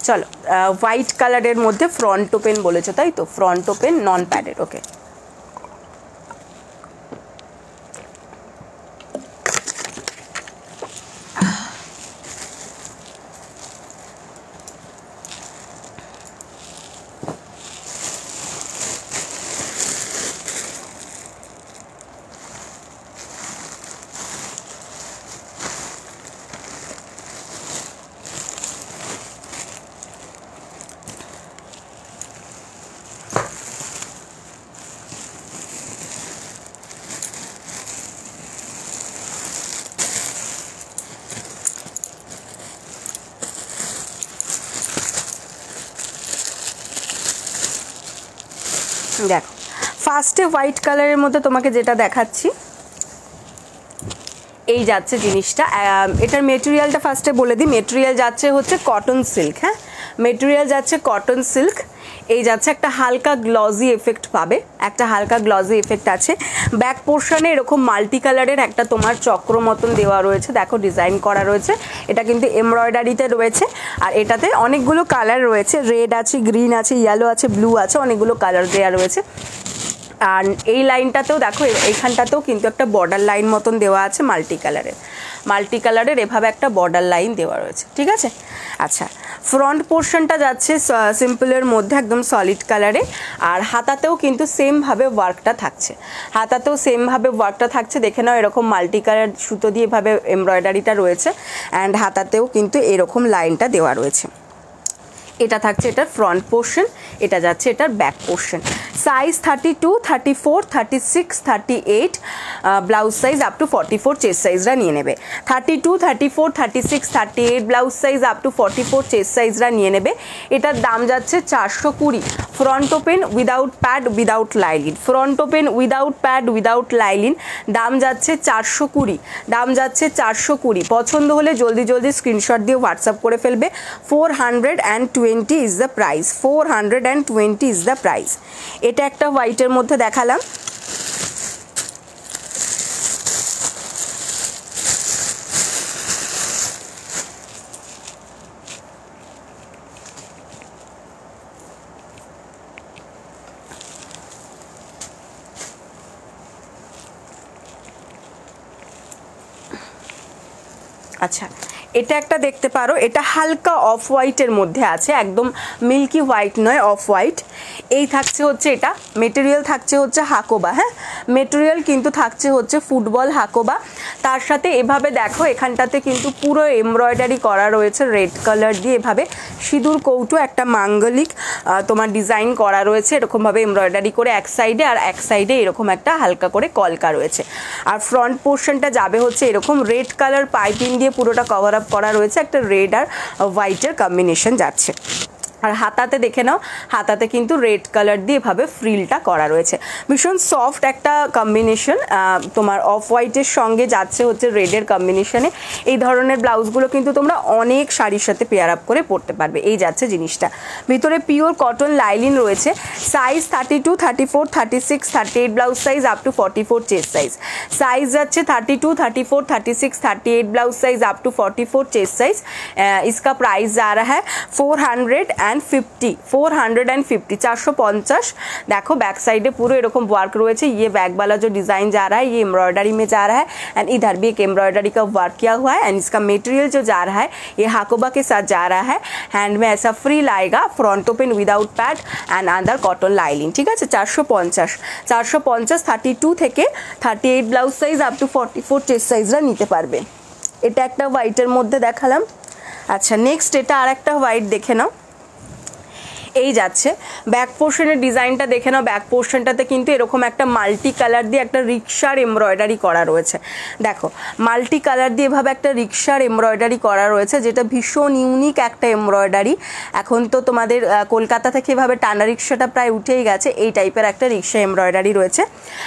চলো, হোয়াইট কালারের মধ্যে ফ্রন্ট ওপেন বলেছো তাই তো? Front open non padded. Okay, দেখো ফার্স্টে হোয়াইট কালারের মধ্যে তোমাকে যেটা দেখাচ্ছি, এই যাচ্ছে জিনিসটা। এটার মেটেরিয়ালটা ফার্স্টে বলে দিই। মেটেরিয়াল যাচ্ছে হচ্ছে কটন সিল্ক। হ্যাঁ, মেটেরিয়াল যাচ্ছে কটন সিল্ক। এই যাচ্ছে একটা হালকা গ্লজি এফেক্ট পাবে, একটা হালকা গ্লজি এফেক্ট আছে। ব্যাক পোর্শনে এরকম মাল্টি কালারের একটা তোমার চক্র মতন দেওয়া রয়েছে, দেখো ডিজাইন করা রয়েছে। এটা কিন্তু এমব্রয়ডারিতে রয়েছে, আর এটাতে অনেকগুলো কালার রয়েছে, রেড আছে, গ্রিন আছে, ইয়েলো আছে, ব্লু আছে, অনেকগুলো কালার দেওয়া রয়েছে। আর এই লাইনটাতেও দেখো, এইখানটাতেও কিন্তু একটা বর্ডার লাইন মতন দেওয়া আছে মাল্টি কালারের এভাবে একটা বর্ডার লাইন দেওয়া রয়েছে। ঠিক আছে, আচ্ছা ফ্রন্ট পোর্শনটা যাচ্ছে সিম্পলের মধ্যে একদম সলিড কালারে, আর হাতাতেও কিন্তু সেমভাবে ওয়ার্কটা থাকছে। দেখে নাও, এরকম মাল্টি কালার সুতো দিয়ে এভাবে এমব্রয়ডারিটা রয়েছে, অ্যান্ড হাতাতেও কিন্তু এরকম লাইনটা দেওয়া রয়েছে। এটা থাকছে এটার ফ্রন্ট পোর্শন, এটা যাচ্ছে এটার back portion. Size 32, 34, 36, 38, blouse size up to 44 chest সাইজরা নিয়ে নেবে। 32, 34, 36, 38 blouse size up to 44 chest সাইজরা নিয়ে নেবে। এটার দাম যাচ্ছে 420। Front open without pad without lining, front open without pad without lining, দাম যাচ্ছে 420। পছন্দ হলে জলদি জলদি স্ক্রিনশট দিয়ে হোয়াটসঅ্যাপ করে ফেলবে। 420 is the price, 420 is the price. এটা একটা হোয়াইটের মধ্যে দেখালাম। আচ্ছা, এটা একটা দেখতে পারো, এটা হালকা অফ হোয়াইটের মধ্যে আছে, একদম মিল্কি হোয়াইট নয়, অফ হোয়াইট। এই থাকছে হচ্ছে, এটা মেটেরিয়াল থাকছে হচ্ছে হাকোবা। হ্যাঁ, মেটেরিয়াল কিন্তু থাকছে হচ্ছে ফুটবল হাকোবা। তার সাথে এভাবে দেখো, এখানটাতে কিন্তু পুরো এমব্রয়ডারি করা রয়েছে রেড কালার দিয়ে, এভাবে সিঁদুর কৌটো একটা মাঙ্গলিক তোমার ডিজাইন করা রয়েছে, এরকমভাবে এমব্রয়ডারি করে এক সাইডে, আর এক সাইডে এরকম একটা হালকা করে কলকা রয়েছে। আর ফ্রন্ট পোর্শনটা যাবে হচ্ছে এরকম রেড কালার পাইপিং দিয়ে পুরোটা কভার আপ করা রয়েছে, একটা রেড আর হোয়াইটের কম্বিনেশন যাচ্ছে। আর হাতাতে দেখে নাও, হাতাতে কিন্তু রেড কালার দিয়ে এভাবে ফ্রিলটা করা রয়েছে, ভীষণ সফট একটা কম্বিনেশন। তোমার অফ হোয়াইটের সঙ্গে যাচ্ছে হচ্ছে রেডের কম্বিনেশনে। এই ধরনের ব্লাউজগুলো কিন্তু তোমরা অনেক শাড়ির সাথে পেয়ার আপ করে পরতে পারবে। এই যাচ্ছে জিনিসটা, ভিতরে পিওর কটন লাইলিন রয়েছে। Size 32, 34, 36, 38 blouse size up to 44 chest size. Size যাচ্ছে 32, 34, 36, 38 blouse size up to 44 chest size. इसका प्राइस जा रहा है 450, 450। देखो बैक साइड पूरे एरकम वर्क रही है। ये बैक वाला जो डिज़ाइन जा रहा है ये एम्ब्रॉयडरी में जा रहा है, एंड इधर भी एक एम्ब्रॉयडरी का वर्क किया हुआ है। एंड इसका मटेरियल जो जा रहा है ये हाकोबा के साथ जा रहा है। हैंड में ऐसा फ्री लाएगा, front open without pad and अंदर कटन लाइनिंग। ठीक है, 450 32 থেকে 38 blouse size up to 44 chest সাইজরা নিতে পারবে। এটা একটা হোয়াইটের মধ্যে দেখালাম। আচ্ছা, নেক্সট এটা আর একটা হোয়াইট দেখে নাও। এই যাচ্ছে ব্যাক পোর্শনের ডিজাইনটা দেখে নাও। ব্যাক পোর্শনটাতে কিন্তু এরকম একটা মাল্টি কালার দিয়ে একটা রিক্সার এমব্রয়ডারি করা রয়েছে। দেখো মাল্টি কালার দিয়ে এভাবে একটা রিক্সার এমব্রয়ডারি করা রয়েছে, যেটা ভীষণ ইউনিক একটা এমব্রয়ডারি। এখন তো তোমাদের কলকাতা থেকে এভাবে টানা রিক্সাটা প্রায় উঠেই গেছে, এই টাইপের একটা রিক্সা এমব্রয়ডারি রয়েছে।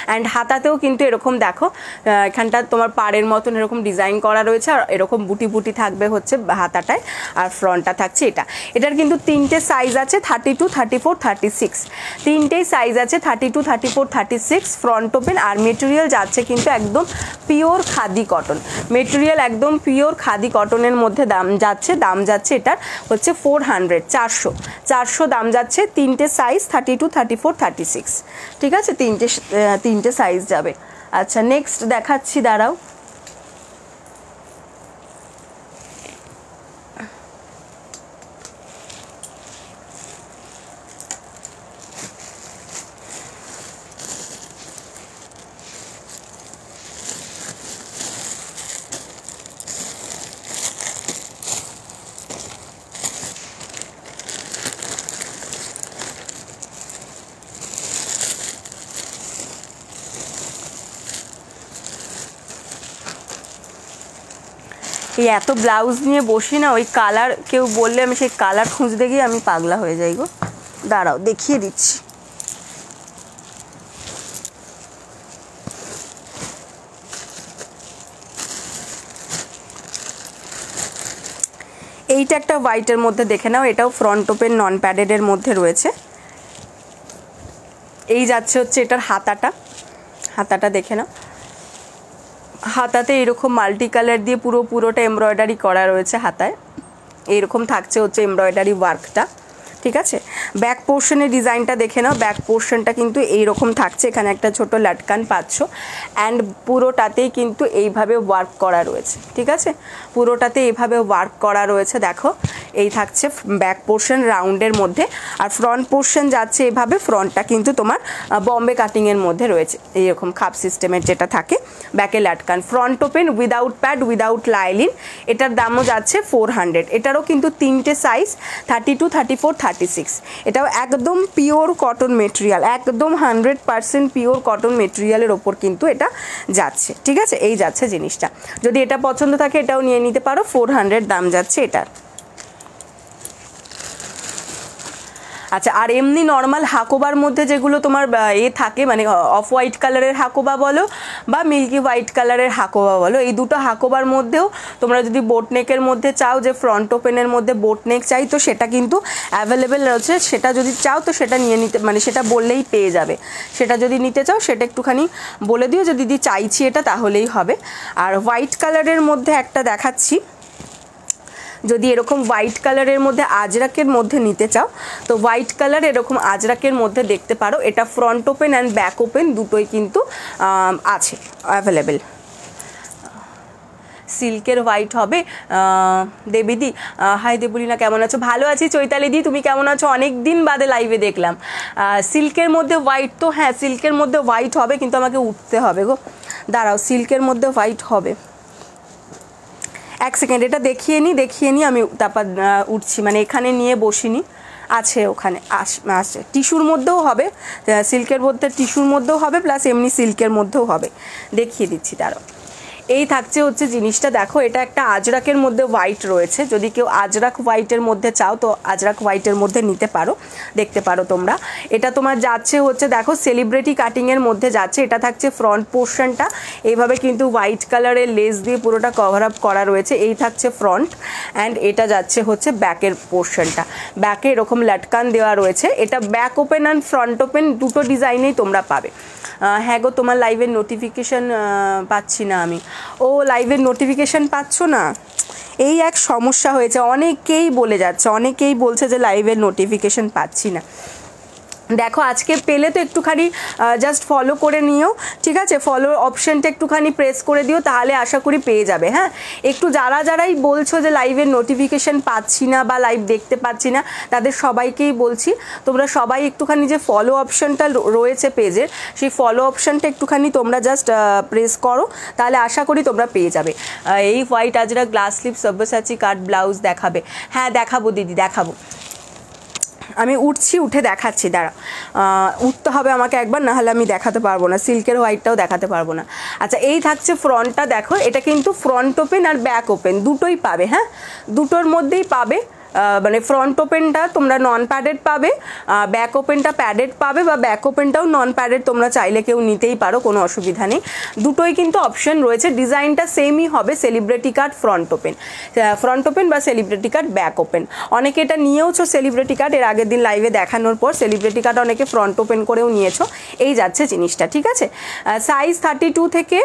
অ্যান্ড হাতাতেও কিন্তু এরকম দেখো, এখানটা তোমার পাড়ের মতন এরকম ডিজাইন করা রয়েছে, আর এরকম বুটি বুটি থাকবে হচ্ছে হাতাটায়, আর ফ্রন্টটা থাকছে এটা। এটার কিন্তু তিনটে সাইজ আছে, 32, 34, 36 তিনটেই সাইজ আছে 32, 34, 36 ফ্রন্ট ওপেন। আর মেটেরিয়াল যাচ্ছে কিন্তু একদম পিওর খাদি কটন মেটেরিয়াল, একদম পিওর খাদি কটনের মধ্যে দাম যাচ্ছে এটার হচ্ছে 400 400 দাম যাচ্ছে। তিনটে সাইজ 32, 34, 36 ঠিক আছে, তিনটে সাইজ যাবে। আচ্ছা নেক্সট দেখাচ্ছি, দাঁড়াও। এই এত ব্লাউজ নিয়ে বসি না, ওই কালার কেউ বললে আমি সেই কালার খুঁজতে গিয়ে আমি পাগলা হয়ে যাই গো। দাঁড়াও দেখিয়ে দিচ্ছি। এইটা একটা হোয়াইটের মধ্যে দেখে নাও, এটাও ফ্রন্ট ওপেন নন প্যাডেডের মধ্যে রয়েছে। এই যাচ্ছে হচ্ছে এটার হাতাটা দেখে নাও। হাতাতে এরকম মাল্টি কালার দিয়ে পুরোটা এমব্রয়ডারি করা রয়েছে হাতায়, এইরকম থাকছে হচ্ছে এমব্রয়ডারি ওয়ার্কটা ঠিক আছে। ব্যাক পোর্শনের ডিজাইনটা দেখে নাও, ব্যাক পোর্শনটা কিন্তু এইরকম থাকছে, এখানে একটা ছোট লাটকান পাচ্ছ অ্যান্ড পুরোটাতেই কিন্তু এইভাবে ওয়ার্ক করা রয়েছে ঠিক আছে, পুরোটাতে এইভাবে ওয়ার্ক করা রয়েছে। দেখো এই থাকছে ব্যাক পোর্শন রাউন্ডের মধ্যে, আর ফ্রন্ট পোর্শন যাচ্ছে এভাবে, ফ্রন্টটা কিন্তু তোমার বম্বে কাটিংয়ের মধ্যে রয়েছে, এইরকম খাপ সিস্টেমের যেটা থাকে, ব্যাকে লাটকান, front open without pad without lining. এটার দামও যাচ্ছে 400। এটারও কিন্তু তিনটে সাইজ 32, 34, 36। এটাও একদম পিওর কটন মেটেরিয়াল, একদম 100% পিওর কটন মেটেরিয়ালের ওপর কিন্তু এটা যাচ্ছে ঠিক আছে। এই যাচ্ছে জিনিসটা, যদি এটা পছন্দ থাকে এটাও নিয়ে নিতে পারো, 400 দাম যাচ্ছে এটার। আচ্ছা আর এমনি নর্মাল হাকোবার মধ্যে যেগুলো তোমার থাকে মানে অফ হোয়াইট কালারের হাকোবা বলো বা মিল্কি হোয়াইট কালারের হাকোবা বলো, এই দুটো হাকোবার মধ্যেও তোমরা যদি বোটনেকের মধ্যে চাও যে ফ্রন্ট ওপেনের মধ্যে বোটনেক চাই তো সেটা কিন্তু অ্যাভেলেবেল রয়েছে, সেটা যদি চাও তো সেটা নিয়ে নিতে মানে সেটা বললেই পেয়ে যাবে, সেটা যদি নিতে চাও সেটা একটুখানি বলে দিও যে দিদি চাইছি এটা, তাহলেই হবে। আর হোয়াইট কালারের মধ্যে একটা দেখাচ্ছি, যদি এরকম হোয়াইট কালারের মধ্যে আজরাকের মধ্যে নিতে চাও তো হোয়াইট কালার এরকম আজরাকের মধ্যে দেখতে পারো, এটা front open and back open দুটোই কিন্তু আছে অ্যাভেলেবেল। সিল্কের হোয়াইট হবে। দেবীদি হাই দেবুলিনা কেমন আছো? ভালো আছি। চৈতালিদি তুমি কেমন আছো? অনেক দিন বাদে লাইভে দেখলাম। সিল্কের মধ্যে হোয়াইট তো হ্যাঁ সিল্কের মধ্যে হোয়াইট হবে, কিন্তু আমাকে উঠতে হবে গো, দাঁড়াও সিল্কের মধ্যে হোয়াইট হবে, এক সেকেন্ড এটা দেখিয়ে নিই আমি তারপর উঠছি, মানে এখানে নিয়ে বসিনি, আছে ওখানে আসে টিস্যুর মধ্যেও হবে, সিল্কের মধ্যে টিস্যুর মধ্যেও হবে প্লাস এমনি সিল্কের মধ্যেও হবে, দেখিয়ে দিচ্ছি দাঁড়াও। এই থাকছে হচ্ছে জিনিসটা, দেখো এটা একটা আজরাকের মধ্যে হোয়াইট রয়েছে, যদি কেউ আজরাক হোয়াইটের মধ্যে চাও তো আজরাক হোয়াইটের মধ্যে নিতে পারো, দেখতে পারো তোমরা। এটা তোমার যাচ্ছে হচ্ছে দেখো সেলিব্রিটি কাটিংয়ের মধ্যে যাচ্ছে, এটা থাকছে ফ্রন্ট পোর্শনটা এইভাবে কিন্তু হোয়াইট কালারের লেস দিয়ে পুরোটা কভার আপ করা রয়েছে, এই থাকছে ফ্রন্ট অ্যান্ড এটা যাচ্ছে হচ্ছে ব্যাকের পোর্শনটা, ব্যাকে এরকম লাটকান দেওয়া রয়েছে। এটা back open and front open দুটো ডিজাইনেই তোমরা পাবে। হ্যাঁ গো তোমার লাইভের নোটিফিকেশান পাচ্ছি না আমি। ও লাইভের নোটিফিকেশান পাচ্ছ না, এই এক সমস্যা হয়েছে, অনেকেই বলে যাচ্ছে, অনেকেই বলছে যে লাইভের নোটিফিকেশান পাচ্ছি না। দেখো আজকে পেলে তো একটুখানি জাস্ট ফলো করে নিও ঠিক আছে, ফলো অপশানটা একটুখানি প্রেস করে দিও, তাহলে আশা করি পেয়ে যাবে। হ্যাঁ একটু যারাই বলছো যে লাইভের নোটিফিকেশান পাচ্ছি না বা লাইভ দেখতে পাচ্ছি না তাদের সবাইকেই বলছি তোমরা সবাই একটুখানি যে ফলো অপশানটা রয়েছে পেজের, সেই ফলো অপশানটা একটুখানি তোমরা জাস্ট প্রেস করো, তাহলে আশা করি তোমরা পেয়ে যাবে। এই হোয়াইট আজরা glass sleeve Sabyasachi cut blouse দেখাবে? হ্যাঁ দেখাবো দিদি, দেখাবো, আমি উঠছি, উঠে দেখাচ্ছি, দাঁড়া উঠতে হবে আমাকে একবার, না হলে আমি দেখাতে পারবো না, সিল্কের হোয়াইটটাও দেখাতে পারবো না। আচ্ছা এই থাকছে ফ্রন্টটা, দেখো এটা কিন্তু ফ্রন্ট ওপেন আর ব্যাক ওপেন দুটোই পাবে, হ্যাঁ দুটোর মধ্যেই পাবে, মানে ফ্রন্ট ওপেনটা তোমরা নন প্যাডেড পাবে, ব্যাক ওপেনটা প্যাডেড পাবে, বা ব্যাক ওপেনটাও নন প্যাডেড তোমরা চাইলে কেউ নিতেই পারো, কোনো অসুবিধা নেই। দুটোই কিন্তু অপশন রয়েছে। ডিজাইনটা সেমই হবে, সেলিব্রিটি কাট ফ্রন্ট ওপেন বা সেলিব্রিটি কাট ব্যাক ওপেন। অনেকে এটা নিয়েওছো সেলিব্রিটি কাট, এর আগের দিন লাইভে দেখানোর পর সেলিব্রিটি কাট অনেকে ফ্রন্ট ওপেন করেও নিয়েছো। এই যাচ্ছে জিনিসটা, ঠিক আছে। সাইজ 32 থেকে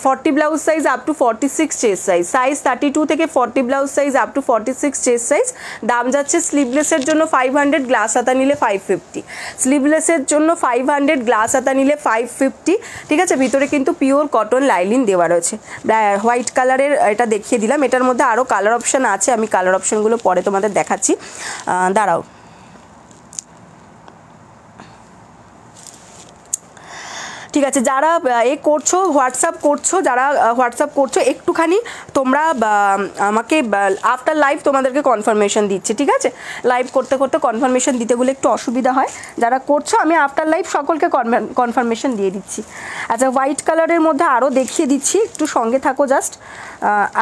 40 blouse size up to 46 chest size 32 থেকে 40 blouse size up to 46 chest size. দাম যাচ্ছে স্লিভলেসের জন্য 500, গ্লাস হাতা নিলে 550। স্লিভলেসের জন্য 500, গ্লাস হাতা নিলে 550, ঠিক আছে। ভিতরে কিন্তু পিওর কটন লাইলিন দেওয়া রয়েছে। হোয়াইট কালারের এটা দেখিয়ে দিলাম, এটার মধ্যে আরও কালার অপশান আছে, আমি কালার অপশানগুলো পরে তোমাদের দেখাচ্ছি, দাঁড়াও। ঠিক আছে, যারা করছো হোয়াটসঅ্যাপ করছো একটুখানি তোমরা আমাকে আফটার লাইভ তোমাদেরকে কনফার্মেশন দিচ্ছি, ঠিক আছে। লাইভ করতে করতে কনফার্মেশন দিতে গেলে একটু অসুবিধা হয়, যারা করছো আমি আফটার লাইভ সকলকে কনফার্মেশন দিয়ে দিচ্ছি। আচ্ছা, হোয়াইট কালারের মধ্যে আরও দেখিয়ে দিচ্ছি, একটু সঙ্গে থাকো জাস্ট।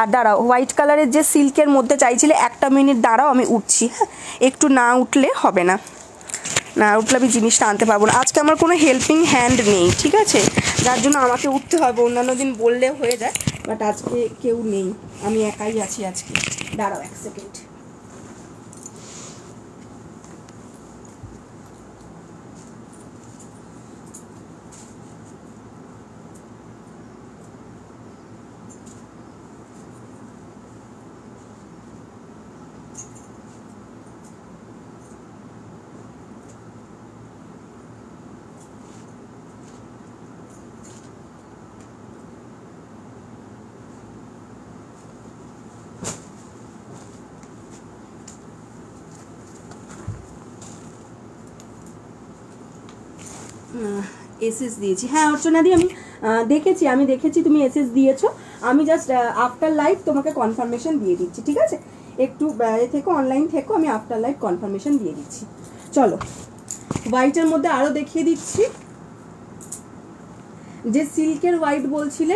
আর দাঁড়াও, হোয়াইট কালারের যে সিল্কের মধ্যে চাইছিলে, একটা মিনিট দাঁড়াও, আমি উঠছি, হ্যাঁ। একটু না উঠলে হবে না, উঠলে আমি জিনিসটা আনতে পারবো না। আজকে আমার কোনো হেল্পিং হ্যান্ড নেই, ঠিক আছে, যার জন্য আমাকে উঠতে হবে। অন্যান্য দিন বললে হয়ে যায়, বাট আজকে কেউ নেই, আমি একাই আছি আজকে। দাঁড়াও 1 সেকেন্ড। এসএস দিয়েছি, হ্যাঁ অর্চনাদি, আমি দেখেছি তুমি এসএস দিয়েছো। আমি জাস্ট আফটার লাইভ তোমাকে কনফার্মেশন দিয়ে দিচ্ছি, ঠিক আছে। একটু থেকো, অনলাইন থেকো, আমি আফটার লাইভ কনফার্মেশন দিয়ে দিচ্ছি। চলো, হোয়াইটের মধ্যে আরও দেখিয়ে দিচ্ছি। যে সিল্কের হোয়াইট বলছিলে,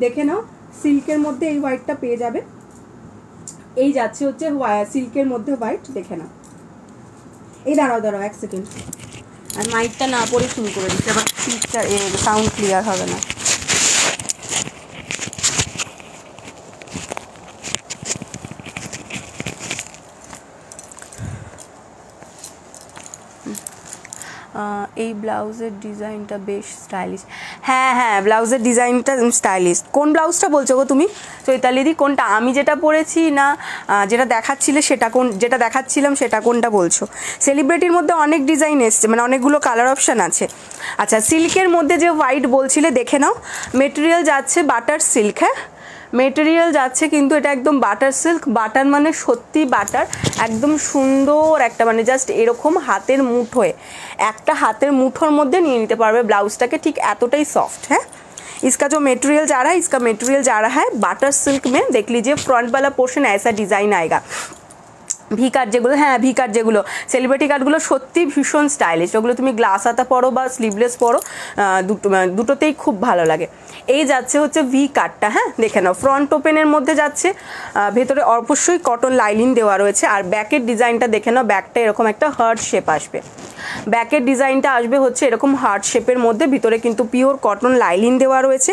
দেখে নাও, সিল্কের মধ্যে এই হোয়াইটটা পেয়ে যাবে। এই যাচ্ছে হচ্ছে সিল্কের মধ্যে হোয়াইট, দেখে নাও। এই দাঁড়াও 1 সেকেন্ড, আর মাইকটা না পরে শুরু করে দিচ্ছে, আবার পিকচার সাউন্ড ক্লিয়ার হবে না। এই ব্লাউজের ডিজাইনটা বেশ স্টাইলিশ। হ্যাঁ, ব্লাউজের ডিজাইনটা স্টাইলিশ। কোন ব্লাউজটা বলছো গো তুমি চৈতালিদি? কোনটা? আমি যেটা পরেছি না যেটা দেখাচ্ছিলে সেটা যেটা দেখাচ্ছিলাম সেটা কোনটা বলছো? সেলিব্রিটির মধ্যে অনেক ডিজাইন এসছে, মানে অনেকগুলো কালার অপশান আছে। আচ্ছা, সিল্কের মধ্যে যে হোয়াইট বলছিলে, দেখে নাও, মেটেরিয়াল যাচ্ছে বাটার সিল্ক, হ্যাঁ মেটেরিয়াল যাচ্ছে কিন্তু এটা একদম বাটার সিল্ক। বাটার মানে সত্যি বাটার, একদম সুন্দর একটা, মানে জাস্ট এরকম হাতের মুঠোয়, একটা হাতের মুঠোর মধ্যে নিয়ে নিতে পারবে ব্লাউজটাকে, ঠিক এতটাই सॉफ्ट है। इसका जो मटेरियल जा रहा है बाटर सिल्क में, देख लीजिए फ्रंट वाला पोर्शन ऐसा डिज़ाइन आएगा। ভি কাট যেগুলো, হ্যাঁ ভি কাট যেগুলো সেলিব্রিটি কাটগুলো সত্যি ভীষণ স্টাইলিশ। ওগুলো তুমি গ্লাস হাতা পরো বা স্লিভলেস পরো, দুটোতেই খুব ভালো লাগে। এই যাচ্ছে হচ্ছে ভি কাটটা, হ্যাঁ দেখে নাও, ফ্রন্ট ওপেনের মধ্যে যাচ্ছে, ভেতরে অবশ্যই কটন লাইনিং দেওয়া রয়েছে। আর ব্যাকের ডিজাইনটা দেখে নাও, ব্যাকটা এরকম একটা হার্ট শেপ আসবে, ব্যাকের ডিজাইনটা আসবে হচ্ছে এরকম হার্ট শেপের মধ্যে, ভিতরে কিন্তু পিওর কটন লাইনিং দেওয়া রয়েছে।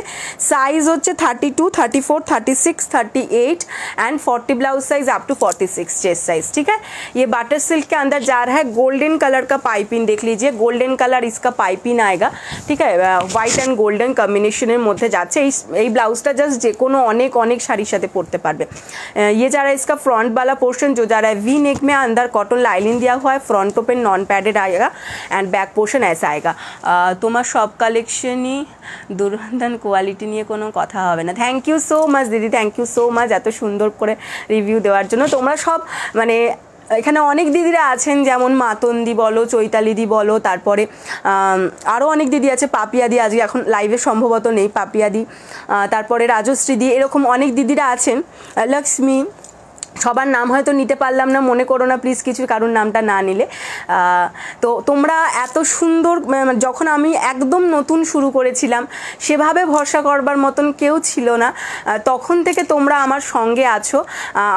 সাইজ হচ্ছে 32, 34, 36, 38 and 40 blouse size up to 46 chest size, ठीक है। ये बाटर सिल्क के अंदर जा रहा है। गोल्डन कलर का पाइपिंग देख लीजिए, गोल्डन कलर इसका पाइपिंग आएगा, ठीक है, হোয়াইট অ্যান্ড গোল্ডেন কম্বিনেশনের মধ্যে যাচ্ছে। এই ব্লাউজটা জাস্ট যে কোনো অনেক শাড়ির সাথে পরতে পারবে। ये जा रहा है इसका फ्रंट वाला पोर्शन, जो जा रहा है वी नेक में, अंदर कॉटन लाइनिंग दिया हुआ है, फ्रंट ओपन नॉन पैडेड आएगा एंड बैक पोर्शन ऐसा आएगा। তোমার সব কালেকশনই দুর্দান্ত, কোয়ালিটি নিয়ে কোনো কথা হবে না। থ্যাংক ইউ সো মাচ দিদি, থ্যাংক ইউ সো মাচ এত সুন্দর করে রিভিউ দেওয়ার জন্য। তোমরা সব মানে এখানে অনেক দিদিরা আছেন, যেমন মাতন্দি বলো, চৈতালিদি বলো, তারপরে আরও অনেক দিদি আছে, পাপিয়াদি আজকে এখন লাইভে সম্ভবত নেই, পাপিয়াদি, তারপরে রাজশ্রীদি, এরকম অনেক দিদিরা আছেন, লক্ষ্মী, সবার নাম হয়তো নিতে পারলাম না, মনে করো না প্লিজ কিছু, কারোর নামটা না নিলে। তো তোমরা এত সুন্দর, যখন আমি একদম নতুন শুরু করেছিলাম সেভাবে ভরসা করবার মতন কেউ ছিল না, তখন থেকে তোমরা আমার সঙ্গে আছো,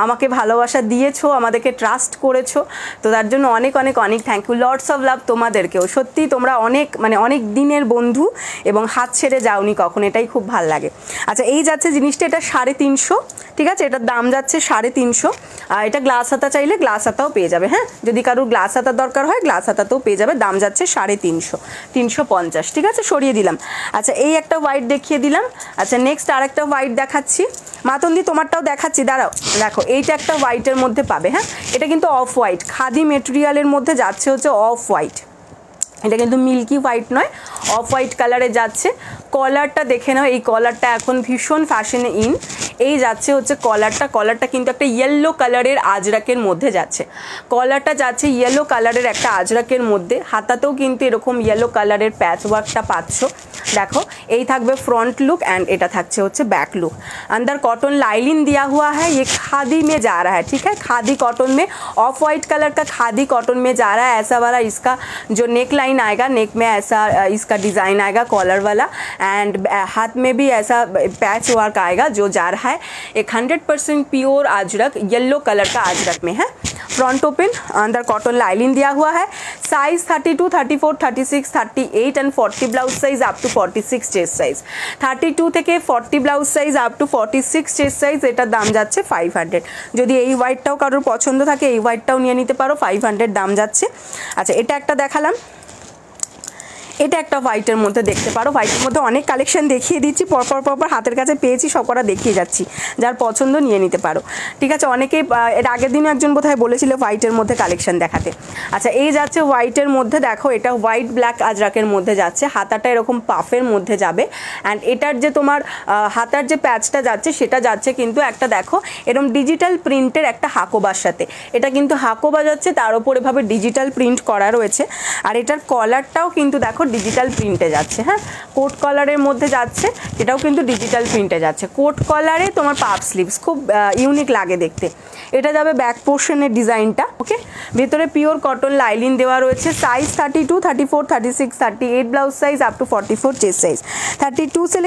আমাকে ভালোবাসা দিয়েছো, আমাদেরকে ট্রাস্ট করেছো, তো তার জন্য অনেক অনেক অনেক thank you, lords of love তোমাদেরকেও। সত্যি তোমরা অনেক অনেক দিনের বন্ধু এবং হাত ছেড়ে যাওনি কখন, এটাই খুব ভাল লাগে। আচ্ছা, এই যাচ্ছে জিনিসটা, এটা 350, ঠিক আছে, এটার দাম যাচ্ছে 350। আর এটা গ্লাস হাতা চাইলে গ্লাস হাতাও পেয়ে যাবে, হ্যাঁ, যদি কারোর গ্লাস হাতার দরকার হয় গ্লাস হাতাতেও পেয়ে যাবে। দাম যাচ্ছে 350, 350, ঠিক আছে, সরিয়ে দিলাম। আচ্ছা, এই একটা হোয়াইট দেখিয়ে দিলাম। আচ্ছা, নেক্সট আর একটা হোয়াইট দেখাচ্ছি। মাতন্দি তোমারটাও দেখাচ্ছি, দাঁড়াও। দেখো, এইটা একটা হোয়াইটের মধ্যে পাবে, হ্যাঁ, এটা কিন্তু অফ হোয়াইট, খাদি মেটেরিয়ালের মধ্যে যাচ্ছে হচ্ছে অফ হোয়াইট, এটা কিন্তু মিল্কি হোয়াইট নয়, অফ হোয়াইট কালারে যাচ্ছে। কলারটা দেখে নাও, এই কলারটা এখন ভীষণ ফ্যাশনে ইন। এই যাচ্ছে হচ্ছে কলারটা কিন্তু একটা ইয়েলো কালারের আজরাকের মধ্যে যাচ্ছে, কলারটা যাচ্ছে ইয়েলো কালারের একটা আজরাকের মধ্যে। হাতাতেও কিন্তু এরকম ইয়েলো কালারের প্যাচ ওয়ার্কটা পাচ্ছ। देखो यही থাকবে फ्रंट लुक एंड এটা থাকছে হচ্ছে बैक लुक। अंदर कॉटन लाइनिंग दिया हुआ है, ये खादी में जा रहा है, ठीक है, खादी कॉटन में, ऑफ वाइट कलर का खादी कॉटन में जा रहा है। ऐसा वाला इसका जो नेक लाइन आएगा, नेक में ऐसा इसका डिज़ाइन आएगा कॉलर वाला, एंड हाथ में भी ऐसा पैच वर्क आएगा जो जा रहा है। एक 100% प्योर अजरक येलो कलर का अजरक में है। फ्रंट ओपन, अंदर कॉटन लाइनिंग दिया हुआ है। Size 32, 34, 36, 38 and 40 blouse size up to 46 chest size. 32 থেকে 40 blouse size up to 46 chest size, এটার দাম যাচ্ছে 500। যদি এই হোয়াইটটাও কারোর পছন্দ থাকে এই হোয়াইটটাও নিয়ে নিতে পারো, 500 দাম যাচ্ছে। আচ্ছা, এটা একটা দেখালাম, এটা একটা হোয়াইটের মধ্যে দেখতে পারো। হোয়াইটের মধ্যে অনেক কালেকশন দেখিয়ে দিচ্ছি, পরপর হাতের কাছে পেয়েছি, সবকটা দেখিয়ে যাচ্ছি, যার পছন্দ নিয়ে নিতে পারো, ঠিক আছে। অনেকেই এর আগের দিনও একজন বোধহয় বলেছিল হোয়াইটের মধ্যে কালেকশন দেখাতে। আচ্ছা, এই যাচ্ছে হোয়াইটের মধ্যে, দেখো এটা হোয়াইট ব্ল্যাক আজরাকের মধ্যে যাচ্ছে, হাতাটা এরকম পাফের মধ্যে যাবে, অ্যান্ড এটার যে তোমার হাতার যে প্যাচটা যাচ্ছে সেটা যাচ্ছে কিন্তু একটা দেখো এরকম ডিজিটাল প্রিন্টের একটা হাকোবার সাথে, এটা কিন্তু হাকোবা যাচ্ছে, তার উপর এভাবে ডিজিটাল প্রিন্ট করা রয়েছে। আর এটার কলারটাও কিন্তু দেখো ডিজিটাল প্রিন্টে যাচ্ছে, হ্যাঁ, কোট কলারের মধ্যে যাচ্ছে, এটাও কিন্তু ডিজিটাল প্রিন্টে যাচ্ছে। কোট কলারে তোমার পাফ স্লিভস, খুব ইউনিক লাগে দেখতে। এটা যাবে ব্যাক পোর্শনের ডিজাইনটা, ওকে। ভেতরে পিওর কটন লাইনিং দেওয়া রয়েছে। Size 32, 34, 36, 38 blouse size up to 44 chest size. 32 से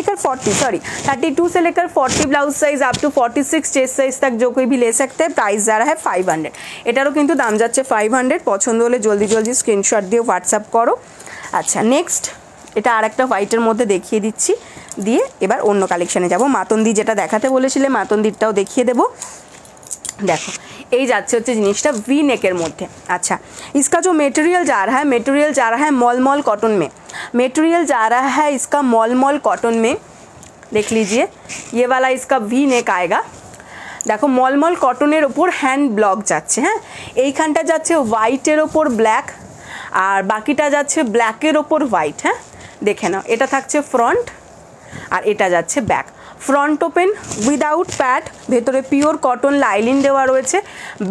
लेकर 40 blouse size up to 46 chest size तक जो कोई भी ले सकते हैं। प्राइस जा रहा है 500। এটারও কিন্তু দাম যাচ্ছে 500। পছন্দ হলে জলদি জলদি স্ক্রিনশট দিয়ে হোয়াটসঅ্যাপ করো। আচ্ছা, নেক্সট এটা আরেকটা হোয়াইটের মধ্যে দেখিয়ে দিচ্ছি, দিয়ে এবার অন্য কালেকশানে যাব। মাতন্দি যেটা দেখাতে বলেছিলে মাতন্দিরটাও দেখিয়ে দেবো। देखो এই যাচ্ছে হচ্ছে জিনিসটা ভি নেকের মধ্যে। अच्छा, इसका जो मटेरियल जा रहा है मॉल कॉटन में, मटेरियल जा रहा है इसका मॉल कॉटन में। देख लीजिए ये वाला इसका वी नेक आएगा। देखो मॉल कॉटনের ওপর হ্যান্ড ব্লক যাচ্ছে, হ্যাঁ, এইখানটা যাচ্ছে হোয়াইটের ওপর ব্ল্যাক, আর বাকিটা যাচ্ছে ব্ল্যাকের ওপর হোয়াইট, হ্যাঁ, দেখে নাও। এটা থাকছে ফ্রন্ট আর এটা যাচ্ছে back. Front open without pad, ভেতরে পিওর কটন লাইনিং দেওয়া রয়েছে,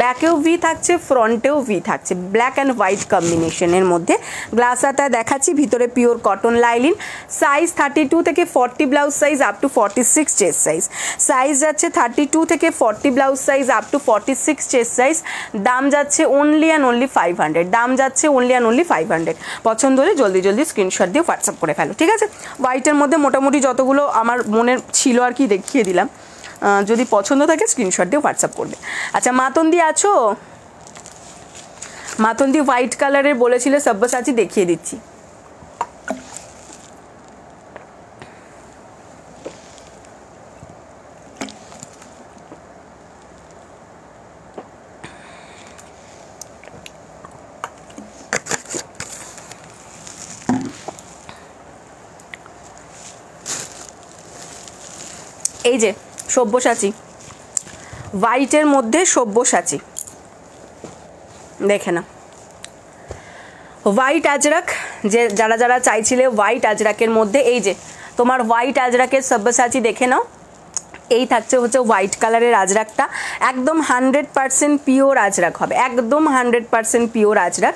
ব্যাকেও ভি থাকছে ফ্রন্টেও ভি থাকছে, ব্ল্যাক অ্যান্ড হোয়াইট কম্বিনেশনের মধ্যে। গ্লাস হাতা দেখাচ্ছি, ভিতরে পিওর কটন লাইনিং। সাইজ 32 থেকে 40 blouse size up to 46 chest size. Size যাচ্ছে 32 থেকে 40 blouse size up to 46 chest size. দাম যাচ্ছে অনলি অ্যান্ড অনলি 500। দাম যাচ্ছে অনলি অ্যান্ড অনলি 500। পছন্দ হলে জলদি জলদি স্ক্রিনশট দিয়ে হোয়াটসঅ্যাপ করে ফেলো, ঠিক আছে। হোয়াইটের মধ্যে মোটামুটি যতগুলো আমার মনের ছিল আর কি দেখিয়ে দিলাম, যদি পছন্দ থাকে স্ক্রিনশট দিয়ে হোয়াটসঅ্যাপ করবে। আচ্ছা, মাতন্দি আছো? মাতন্দি হোয়াইট কালারের বলেছিলে, সব্যসাচী দেখিয়ে দিচ্ছি। এই যে সব্যসাচী, হোয়াইটের মধ্যে সব্যসাচী, দেখে না, হোয়াইট আজরাক, যে যারা যারা চাইছিলে হোয়াইট আজরাকের মধ্যে, এই যে তোমার হোয়াইট আজরাকের সব্যসাচী দেখে নাও। এই থাকছে হচ্ছে হোয়াইট কালারের আজরাকটা, একদম 100% পিওর আজরাক হবে, একদম 100% পিওর আজরাক।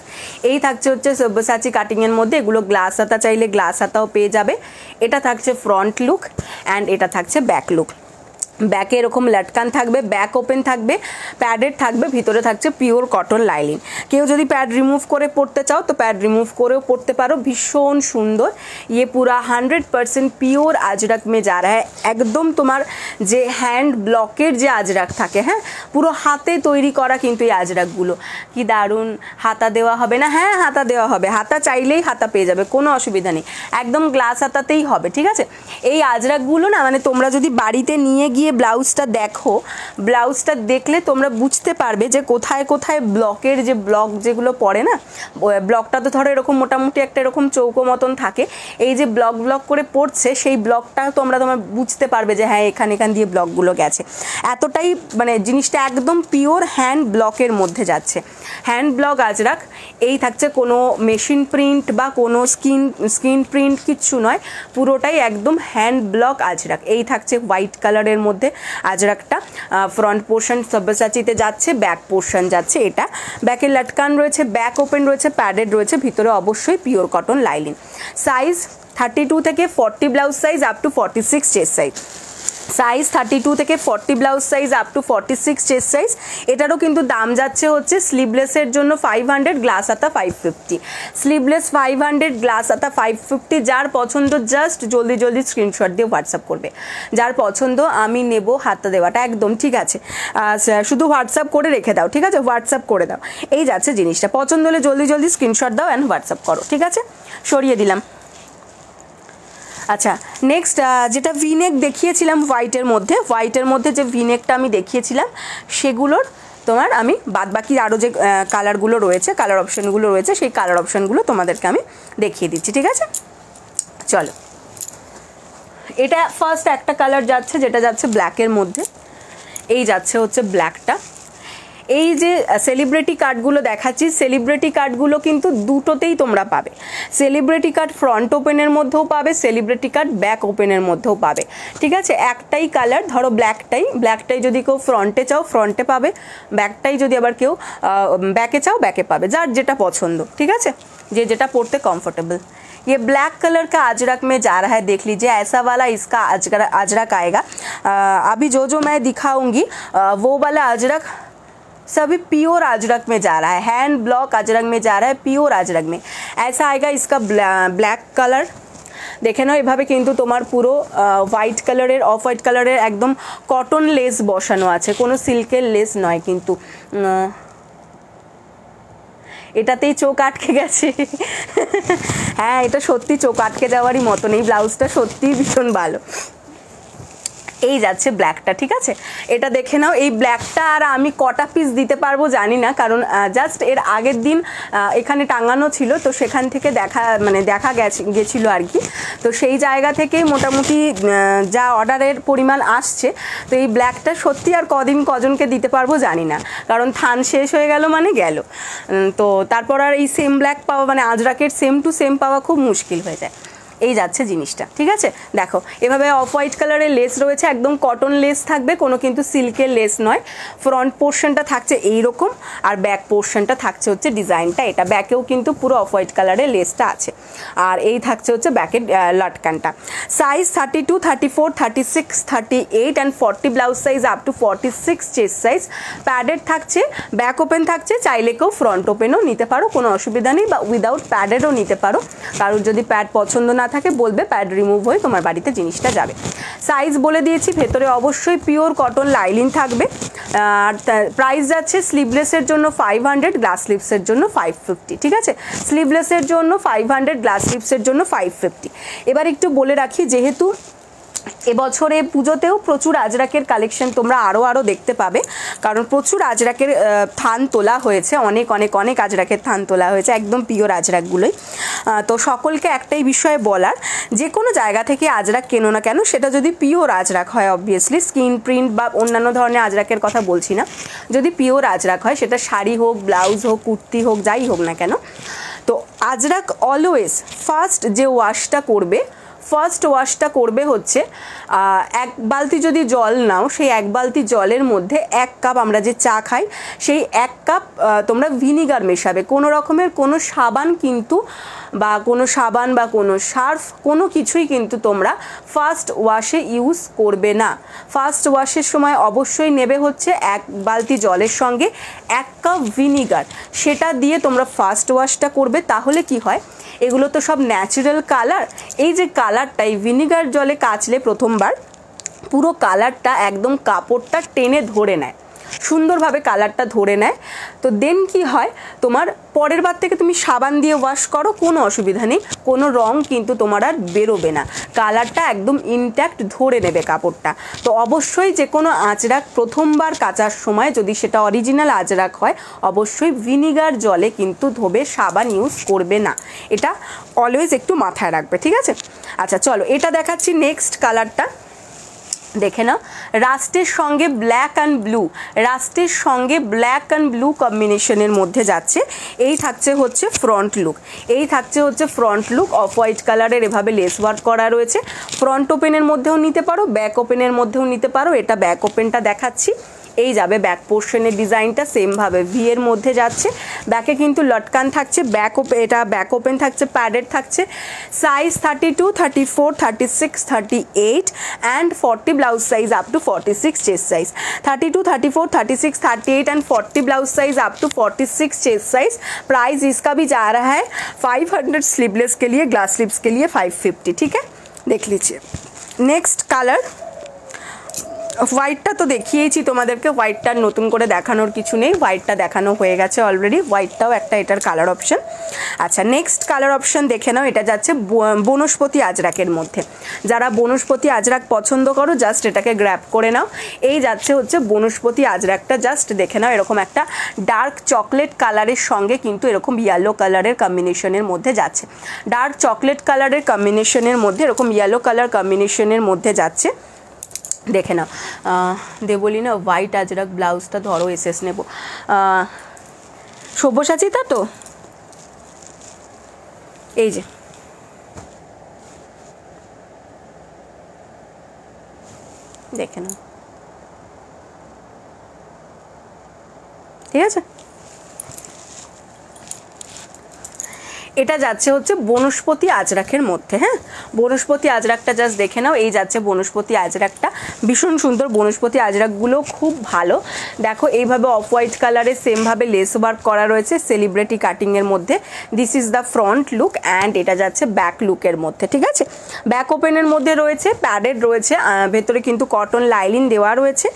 এই থাকছে হচ্ছে সব্যসাচী কাটিংয়ের মধ্যে, এগুলো গ্লাস হাতা চাইলে গ্লাস হাতাও পেয়ে যাবে। এটা থাকছে ফ্রন্ট লুক অ্যান্ড এটা থাকছে ব্যাক লুক। ব্যাকে এরকম লটকান থাকবে, ব্যাক ওপেন থাকবে, প্যাডেড থাকবে, ভিতরে থাকছে পিওর কটন লাইলিন। কেউ যদি প্যাড রিমুভ করে পড়তে চাও তো প্যাড রিমুভ করেও পড়তে পারো, ভীষণ সুন্দর। ইয়ে পুরা 100% পিওর আজরাক মে যা রা হ্যায়, একদম তোমার যে হ্যান্ড ব্লকের যে আজরাক থাকে, হ্যাঁ পুরো হাতে তৈরি করা কিন্তু এই আজরাকগুলো। কি দারুণ! হাতা দেওয়া হবে না? হ্যাঁ হাতা দেওয়া হবে, হাতা চাইলেই হাতা পেয়ে যাবে, কোনো অসুবিধা নেই, একদম গ্লাস হাতাতেই হবে, ঠিক আছে। এই আজরাকগুলো না মানে তোমরা যদি বাড়িতে নিয়ে গিয়ে ব্লাউজটা দেখো, ব্লাউজটা দেখলে তোমরা বুঝতে পারবে যে কোথায় কোথায় ব্লকের যে ব্লক যেগুলো পড়ে না, ব্লকটা তো ধরো এরকম মোটামুটি একটা এরকম চৌকো মতন থাকে, এই যে ব্লক ব্লক করে পড়ছে সেই ব্লকটা তোমরা বুঝতে পারবে যে হ্যাঁ এখান দিয়ে ব্লকগুলো গেছে। এতটাই মানে জিনিসটা একদম পিওর হ্যান্ড ব্লকের মধ্যে যাচ্ছে, হ্যান্ড ব্লক আজরাক। এই থাকছে কোনো মেশিন প্রিন্ট বা কোনো স্ক্রিন প্রিন্ট কিচ্ছু নয়, পুরোটাই একদম হ্যান্ড ব্লক আজরাক। এই থাকছে হোয়াইট কালারের মধ্যে আজরাকটা, ফ্রন্ট পোর্শন সব্যসাচীতে যাচ্ছে, ব্যাক পোর্শন যাচ্ছে এটা, ব্যাকের লটকান রয়েছে, ব্যাক ওপেন রয়েছে, প্যাডেড রয়েছে, ভিতরে অবশ্যই পিওর কটন লাইলিন। সাইজ 32 থেকে 40 blouse size up to 46 chest size, size 32 থেকে 40 blouse size up to 46 chest size. এটারও কিন্তু দাম যাচ্ছে হচ্ছে স্লিভলেসের জন্য 500, গ্লাস হাতা 550, স্লিভলেস 500, গ্লাস হাতা 550। যার পছন্দ জাস্ট জলদি স্ক্রিনশট দিয়ে হোয়াটসঅ্যাপ করবে, যার পছন্দ আমি নেব হাতা দেওয়াটা একদম ঠিক আছে, শুধু হোয়াটসঅ্যাপ করে রেখে দাও, ঠিক আছে, হোয়াটসঅ্যাপ করে দাও। এই যাচ্ছে জিনিসটা, পছন্দ হলে জলদি স্ক্রিনশট দাও অ্যান্ড হোয়াটসঅ্যাপ করো, ঠিক আছে। সরিয়ে দিলাম। আচ্ছা নেক্সট যেটা ভিনেক দেখিয়েছিলাম হোয়াইটের মধ্যে যে ভিনেকটা আমি দেখিয়েছিলাম সেগুলোর তোমার আমি বাদবাকি আরও যে কালারগুলো রয়েছে, কালার অপশানগুলো রয়েছে, সেই কালার অপশানগুলো তোমাদেরকে আমি দেখিয়ে দিচ্ছি, ঠিক আছে। চলো, এটা ফার্স্ট একটা কালার যাচ্ছে যেটা যাচ্ছে ব্ল্যাকের মধ্যে, এই যাচ্ছে হচ্ছে ব্ল্যাকটা। এই যে সেলিব্রিটি কার্ডগুলো দেখাচ্ছি, সেলিব্রিটি কার্ডগুলো কিন্তু দুটোতেই তোমরা পাবে, সেলিব্রিটি কার্ড ফ্রন্ট ওপেনের মধ্যেও পাবে, সেলিব্রিটি কার্ড ব্যাক ওপেনের মধ্যেও পাবে, ঠিক আছে। একটাই কালার, ধরো ব্ল্যাকটাই যদি কেউ ফ্রন্টে চাও ফ্রন্টে পাবে, ব্যাকটাই যদি আবার কেউ ব্যাকে চাও ব্যাকে পাবে, যার যেটা পছন্দ, ঠিক আছে, যে যেটা পড়তে কम्फर्टेबल। ये ब्लैक कलर का अजरक में जा रहा है, देख लीजिए ऐसा वाला इसका अजरक आएगा। अभी जो मैं दिखाऊंगी वो वाला अजरक सभी प्योर अजरक में जा रहा है, हैंड ब्लॉक अजरक में जा रहा है, प्योर अजरक में ऐसा आएगा इसका ब्लैक कलर। দেখে নাও এভাবে কিন্তু তোমার পুরো হোয়াইট কালারের, অফ হোয়াইট কালারের একদম কটন লেস বসানো আছে, কোনো সিল্কের লেস নয় কিন্তু। এটাতেই চোখ আটকে গেছে হ্যাঁ এটা সত্যি চোখ আটকে যাওয়ারই মতন, এই ব্লাউজটা সত্যিই ভীষণ ভালো। এই যাচ্ছে ব্ল্যাকটা, ঠিক আছে, এটা দেখে নাও। এই ব্ল্যাকটা আর আমি কটা পিস দিতে পারবো জানি না, কারণ জাস্ট এর আগের দিন এখানে টাঙানো ছিল, তো সেখান থেকে দেখা গেছিল আর কি, তো সেই জায়গা থেকেই মোটামুটি যা অর্ডারের পরিমাণ আসছে, তো এই ব্ল্যাকটা সত্যি আর কজনকে দিতে পারবো জানি না, কারণ থান শেষ হয়ে গেল মানে গেল, তো তারপর আর এই সেম ব্ল্যাক পাওয়া মানে আজরাকের সেম টু সেম পাওয়া খুব মুশকিল হয়ে যায়। এই যাচ্ছে জিনিসটা, ঠিক আছে। দেখো এভাবে অফ হোয়াইট কালারের লেস রয়েছে, একদম কটন লেস থাকবে, কোনো কিন্তু সিল্কের লেস নয়। ফ্রন্ট পোর্শনটা থাকছে এইরকম, আর ব্যাক পোর্শনটা থাকছে হচ্ছে ডিজাইনটা এটা, ব্যাকেও কিন্তু পুরো অফ হোয়াইট কালারের লেসটা আছে, আর এই থাকছে হচ্ছে ব্যাকের লটকানটা। Size 32, 34, 36, 38 and 40 blouse size up to 46 chest size. Padded থাকছে, ব্যাক ওপেন থাকছে, চাইলে কেউ ফ্রন্ট ওপেনও নিতে পারো, কোনো অসুবিধা নেই, বা উইদাউট প্যাডেডও নিতে পারো, কারোর যদি প্যাড পছন্দ না থাকে বলবে, প্যাড রিমুভ হয়ে তোমার বাড়িতে জিনিসটা যাবে। সাইজ বলে দিয়েছি, ভেতরে অবশ্যই পিওর কটন লাইলিন থাকবে। আর প্রাইস যাচ্ছে স্লিভলেসের জন্য 500, গ্লাস স্লিভসের জন্য 550, ঠিক আছে, স্লিভলেসের জন্য 500, গ্লাস স্লিভসের জন্য 550। এবার একটু বলে রাখি, যেহেতু এবছরে পুজোতেও প্রচুর আজরাকের কালেকশন তোমরা আরও দেখতে পাবে, কারণ প্রচুর আজরাকের থান তোলা হয়েছে, অনেক আজরাকের থান তোলা হয়েছে, একদম পিওর আজরাকগুলোই। তো সকলকে একটাই বিষয়ে বলার, যে কোনো জায়গা থেকে আজরাক কেনো না কেন, সেটা যদি পিওর আজরাক হয়, অবভিয়াসলি স্ক্রিন প্রিন্ট বা অন্যান্য ধরনের আজরাকের কথা বলছি না, যদি পিওর আজরাক হয়, সেটা শাড়ি হোক, ব্লাউজ হোক, কুর্তি হোক, যাই হোক না কেন, তো আজরাক অলওয়েজ ফার্স্ট যে ওয়াশটা করবে হচ্ছে এক বালতি যদি জল নাও, সেই এক বালতি জলের মধ্যে 1 কাপ আমরা যে চা খাই, সেই 1 কাপ তোমরা ভিনিগার মেশাবে, কোনো রকমের কোনো সাবান কিন্তু বা কোনো সাবান বা কোনো সার্ফ কোনো কিছুই কিন্তু তোমরা ফার্স্ট ওয়াশে ইউজ করবে না। ফার্স্ট ওয়াশের সময় অবশ্যই নেবে হচ্ছে 1 বালতি জলের সঙ্গে 1 কাপ ভিনিগার, সেটা দিয়ে তোমরা ফার্স্ট ওয়াশটা করবে। তাহলে কি হয়, এগুলো তো সব ন্যাচারাল কালার, এই যে কালারটা এই ভিনিগার জলে কাচলে প্রথমবার পুরো কালারটা একদম কাপড়টা টেনে ধরে নেয়, সুন্দরভাবে কালারটা ধরে নেয়। তো দেন কি হয়, তোমার পরের বার থেকে তুমি সাবান দিয়ে ওয়াশ করো, কোনো অসুবিধা নেই, কোনো রং কিন্তু তোমার আর বেরোবে না, কালারটা একদম ইনট্যাক্ট ধরে নেবে কাপড়টা। তো অবশ্যই যে কোনো আঁচড়াক প্রথমবার কাচার সময় যদি সেটা অরিজিনাল আঁচড়াক হয় অবশ্যই ভিনিগার জলে কিন্তু ধোবে, সাবান ইউজ করবে না, এটা অলওয়েজ একটু মাথায় রাখবে, ঠিক আছে। আচ্ছা চলো এটা দেখাচ্ছি নেক্সট কালারটা, দেখে নাও। রাস্টের সঙ্গে ব্ল্যাক অ্যান্ড ব্লু, রাস্টের সঙ্গে ব্ল্যাক অ্যান্ড ব্লু কম্বিনেশনের মধ্যে যাচ্ছে। এই থাকছে হচ্ছে ফ্রন্ট লুক, এই থাকছে হচ্ছে ফ্রন্ট লুক, অফ হোয়াইট কালারের এভাবে লেস ওয়ার্ক করা রয়েছে। ফ্রন্ট ওপেনের মধ্যেও নিতে পারো, ব্যাক ওপেনের মধ্যেও নিতে পারো। এটা ব্যাক ওপেনটা দেখাচ্ছি, এই যাবে ব্যাক পোর্শনের ডিজাইনটা সেমভাবে ভি এর মধ্যে যাচ্ছে। ব্যাকে কিন্তু লটকান থাকছে, এটা ব্যাক ওপেন থাকছে, প্যাডেড থাকছে। Size 32, 34, 36, 38 and 40 blouse size up to 46 chest size. 32, 34, 36, 38 and 40 blouse size up to 46 chest size. Price इसका भी जा रहा है 500 स्लीवलेस के लिए, ग्लास स्लीव्स के लिए 550, ठीक है, देख लीजिए। नेक्स्ट कलर হোয়াইটটা তো দেখিয়েছি তোমাদেরকে, হোয়াইটটার নতুন করে দেখানোর কিছু নেই, হোয়াইটটা দেখানো হয়ে গেছে অলরেডি, হোয়াইটটাও একটা এটার কালার অপশন। আচ্ছা নেক্সট কালার অপশন দেখে নাও, এটা যাচ্ছে বনস্পতি আজরাকের মধ্যে। যারা বনস্পতি আজরাক পছন্দ করো জাস্ট এটাকে গ্র্যাব করে নাও। এই যাচ্ছে হচ্ছে বনস্পতি আজরাকটা, জাস্ট দেখে নাও, এরকম একটা ডার্ক চকলেট কালারের সঙ্গে কিন্তু এরকম ইয়েলো কালারের কম্বিনেশনের মধ্যে যাচ্ছে। ডার্ক চকলেট কালারের কম্বিনেশনের মধ্যে এরকম ইয়েলো কালার কম্বিনেশনের মধ্যে যাচ্ছে, দেখে নাও। দেবলি না হোয়াইট আজরাক ব্লাউজটা ধরো, এসএস নেব, সব্যসাচীটা তো এই যে দেখে নাও, ঠিক আছে। এটা যাচ্ছে হচ্ছে বনস্পতি আজরাকের মধ্যে, হ্যাঁ বনস্পতি আজরাকটা জাস্ট দেখে নাও, এই যাচ্ছে বনস্পতি আজরাকটা, ভীষণ সুন্দর। বনস্পতি আজরাকগুলো খুব ভালো, দেখো এইভাবে অফ হোয়াইট কালারে সেমভাবে লেস ওয়ার্ক করা রয়েছে সেলিব্রিটি কাটিংয়ের মধ্যে। This is the front look and এটা যাচ্ছে ব্যাক লুকের মধ্যে, ঠিক আছে। ব্যাক ওপেনের মধ্যে রয়েছে, প্যাডেড রয়েছে, ভেতরে কিন্তু কটন লাইলিন দেওয়া রয়েছে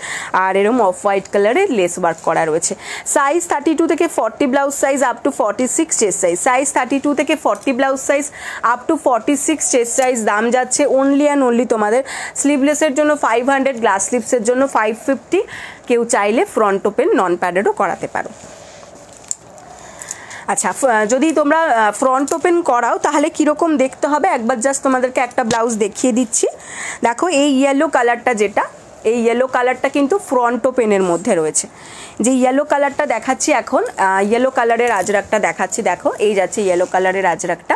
আর এরকম অফ হোয়াইট কালারের লেস ওয়ার্ক করা রয়েছে। সাইজ 32 থেকে 40 blouse size up to 46 chest size. Size 32 থেকে 40 blouse size up to 46 chest size. দাম যাচ্ছে অনলি অ্যান্ড অনলি তোমাদের স্লিভলেসের জন্য 500, গ্লাস স্লিভসের জন্য 550। কেউ চাইলে ফ্রন্ট ওপেন নন প্যাডেডও করাতে পারো। আচ্ছা যদি তোমরা ফ্রন্ট ওপেন করাও তাহলে কীরকম দেখতে হবে একবার জাস্ট তোমাদেরকে একটা ব্লাউজ দেখিয়ে দিচ্ছি। দেখো এই ইয়েলো কালারটা, যেটা এই ইয়েলো কালারটা কিন্তু ফ্রন্ট ওপেনের মধ্যে রয়েছে। যে ইয়েলো কালারটা দেখাচ্ছি এখন, ইয়েলো কালারের আজরাকটা দেখাচ্ছি, দেখো এই যাচ্ছে ইয়েলো কালারের আজরাকটা,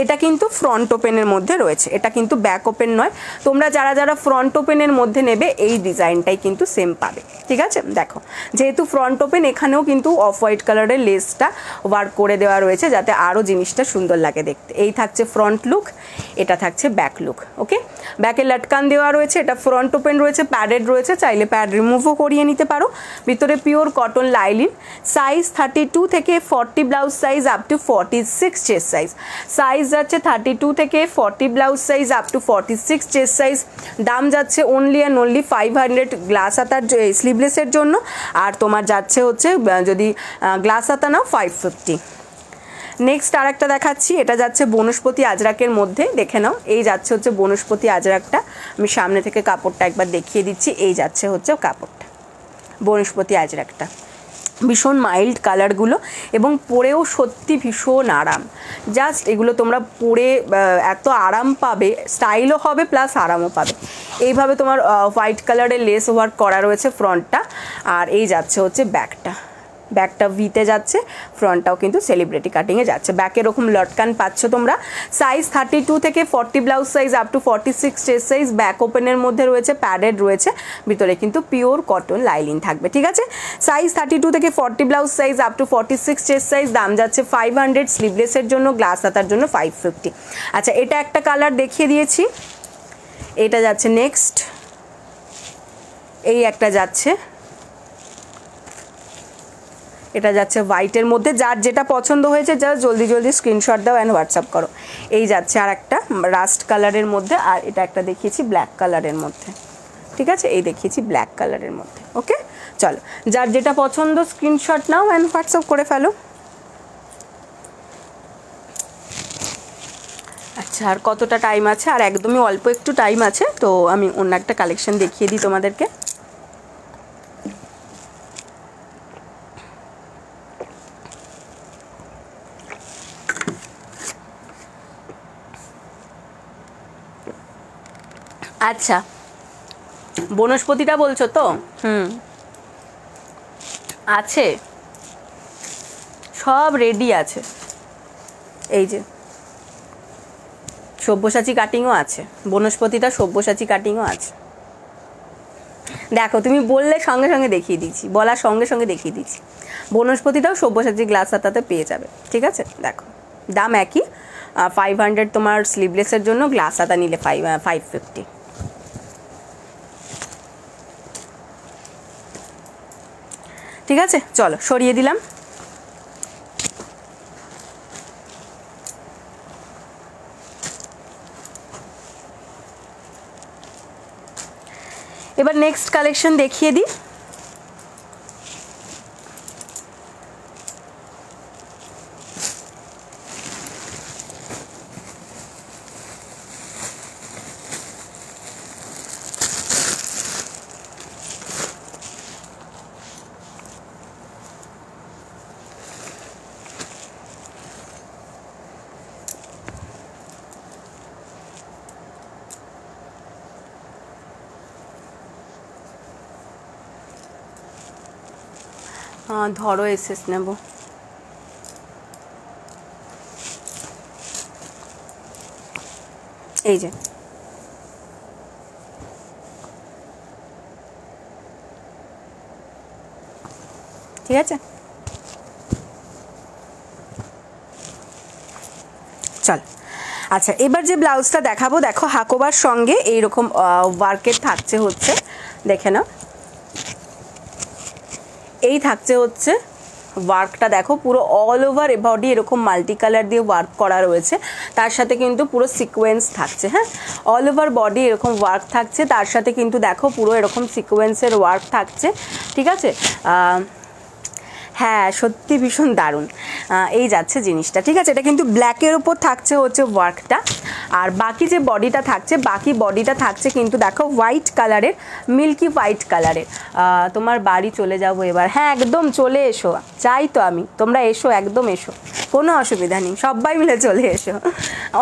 এটা কিন্তু ফ্রন্ট ওপেনের মধ্যে রয়েছে, এটা কিন্তু ব্যাক ওপেন নয়। তোমরা যারা যারা ফ্রন্ট ওপেনের মধ্যে নেবে এই ডিজাইনটাই কিন্তু সেম পাবে, ঠিক আছে। দেখো যেহেতু ফ্রন্ট ওপেন, এখানেও কিন্তু অফ হোয়াইট কালারের লেসটা ওয়ার্ক করে দেওয়া রয়েছে যাতে আরও জিনিসটা সুন্দর লাগে দেখতে। এই থাকছে ফ্রন্ট লুক, এটা থাকছে ব্যাক লুক, ওকে। ব্যাকে লটকান দেওয়া রয়েছে, এটা ফ্রন্ট ওপেন রয়েছে, প্যাডেড রয়েছে, চাইলে প্যাড রিমুভও করিয়ে নিতে পারো। ভিতরে পিওর কটন লাইলিন। সাইজ 32 থেকে 40 blouse size up to 46 chest size. Size যাচ্ছে 32 থেকে 40 blouse size up to 46 chest size. দাম যাচ্ছে অনলি অ্যান্ড অনলি 500 গ্লাস হাতার স্লিভলেসের জন্য, আর তোমার যাচ্ছে হচ্ছে যদি গ্লাস হাতা নাও 550। নেক্সট আর একটা দেখাচ্ছি, এটা যাচ্ছে বনস্পতি আজরাকের মধ্যে, দেখে নাও এই যাচ্ছে হচ্ছে বনস্পতি আজরাকটা। আমি সামনে থেকে কাপড়টা একবার দেখিয়ে দিচ্ছি, এই যাচ্ছে হচ্ছে কাপড়টা বনস্পতি আজরাকটা। ভীষণ মাইল্ড কালারগুলো এবং পরেও সত্যি ভীষণ আরাম। জাস্ট এগুলো তোমরা পরে এত আরাম পাবে, স্টাইলও হবে প্লাস আরামও পাবে। এইভাবে তোমার হোয়াইট কালারের লেস ওয়ার্ক করা রয়েছে ফ্রন্টটা, আর এই যাচ্ছে হচ্ছে ব্যাকটা। ব্যাকটা ভিতে যাচ্ছে, ফ্রন্টটাও কিন্তু সেলিব্রিটি কাটিংয়ে যাচ্ছে। ব্যাকে এরকম লটকান পাচ্ছ তোমরা। সাইজ 32 থেকে 40 blouse size up to 46 chest size. Back ওপেনের মধ্যে রয়েছে, প্যাডেড রয়েছে, ভিতরে কিন্তু পিওর কটন লাইলিন থাকবে, ঠিক আছে। সাইজ 32 থেকে 40 blouse size up to 46 chest size. দাম যাচ্ছে 500, স্লিভলেসের জন্য, গ্লাস হাতার জন্য 550। আচ্ছা, এটা একটা কালার দেখিয়ে দিয়েছি, এটা যাচ্ছে নেক্সট, এই একটা যাচ্ছে, এটা যাচ্ছে হোয়াইটের মধ্যে। যার যেটা পছন্দ হয়েছে জাস্ট জলদি জলদি স্ক্রিনশট দাও অ্যান্ড হোয়াটসঅ্যাপ করো। এই যাচ্ছে আর একটা রাস্ট কালারের মধ্যে, আর এটা একটা দেখিয়েছি ব্ল্যাক কালারের মধ্যে, ঠিক আছে, এই দেখিয়েছি ব্ল্যাক কালারের মধ্যে। ওকে, চলো, যার যেটা পছন্দ স্ক্রিনশট নাও অ্যান্ড হোয়াটসঅ্যাপ করে ফেলো। আচ্ছা, আর কতটা টাইম আছে? আর একদমই অল্প একটু টাইম আছে, তো আমি অন্য একটা কালেকশন দেখিয়ে দিই তোমাদেরকে। আচ্ছা, বনস্পতিটা বলছো তো? আছে, সব রেডি আছে। এই যে সব্যসাচী কাটিংও আছে, বনস্পতিটা সব্যসাচী কাটিংও আছে। দেখো, তুমি বললে সঙ্গে সঙ্গে দেখিয়ে দিচ্ছি, বলার সঙ্গে সঙ্গে দেখিয়ে দিচ্ছি। বনস্পতিটাও সব্যসাচী গ্লাস হাতাতে পেয়ে যাবে, ঠিক আছে। দেখো, দাম একই, 500 তোমার স্লিভলেসের জন্য, গ্লাস হাতা নিলে 550। ঠিক আছে, চলো সরিয়ে দিলাম। এবার নেক্সট কালেকশন দেখিয়ে দিই। ধরো এসএস নেব। এই যে ঠিক আছে, চল। আচ্ছা, এবার যে ব্লাউজটা দেখাবো, দেখো হাকোবার সঙ্গে এইরকম ওয়ার্কের থাকছে, হচ্ছে দেখে নাও, এই থাকছে হচ্ছে ওয়ার্কটা। দেখো পুরো অল ওভার বডি এরকম মাল্টি কালার দিয়ে ওয়ার্ক করা রয়েছে, তার সাথে কিন্তু পুরো সিকোয়েন্স থাকছে। হ্যাঁ, অল ওভার বডি এরকম ওয়ার্ক থাকছে, তার সাথে কিন্তু দেখো পুরো এরকম সিকোয়েন্সের ওয়ার্ক থাকছে, ঠিক আছে। হ্যাঁ, সত্যি ভীষণ দারুণ এই যাচ্ছে জিনিসটা, ঠিক আছে। এটা কিন্তু ব্ল্যাকের ওপর থাকছে হচ্ছে ওয়ার্কটা, আর বাকি যে বডিটা থাকছে, বাকি বডিটা থাকছে কিন্তু দেখো হোয়াইট কালারের, মিল্কি হোয়াইট কালারের। তোমার বাড়ি চলে যাবো এবার। হ্যাঁ, একদম চলে এসো, চাই তো আমি, তোমরা এসো, একদম এসো, কোনো অসুবিধা নেই, সবাই মিলে চলে এসো।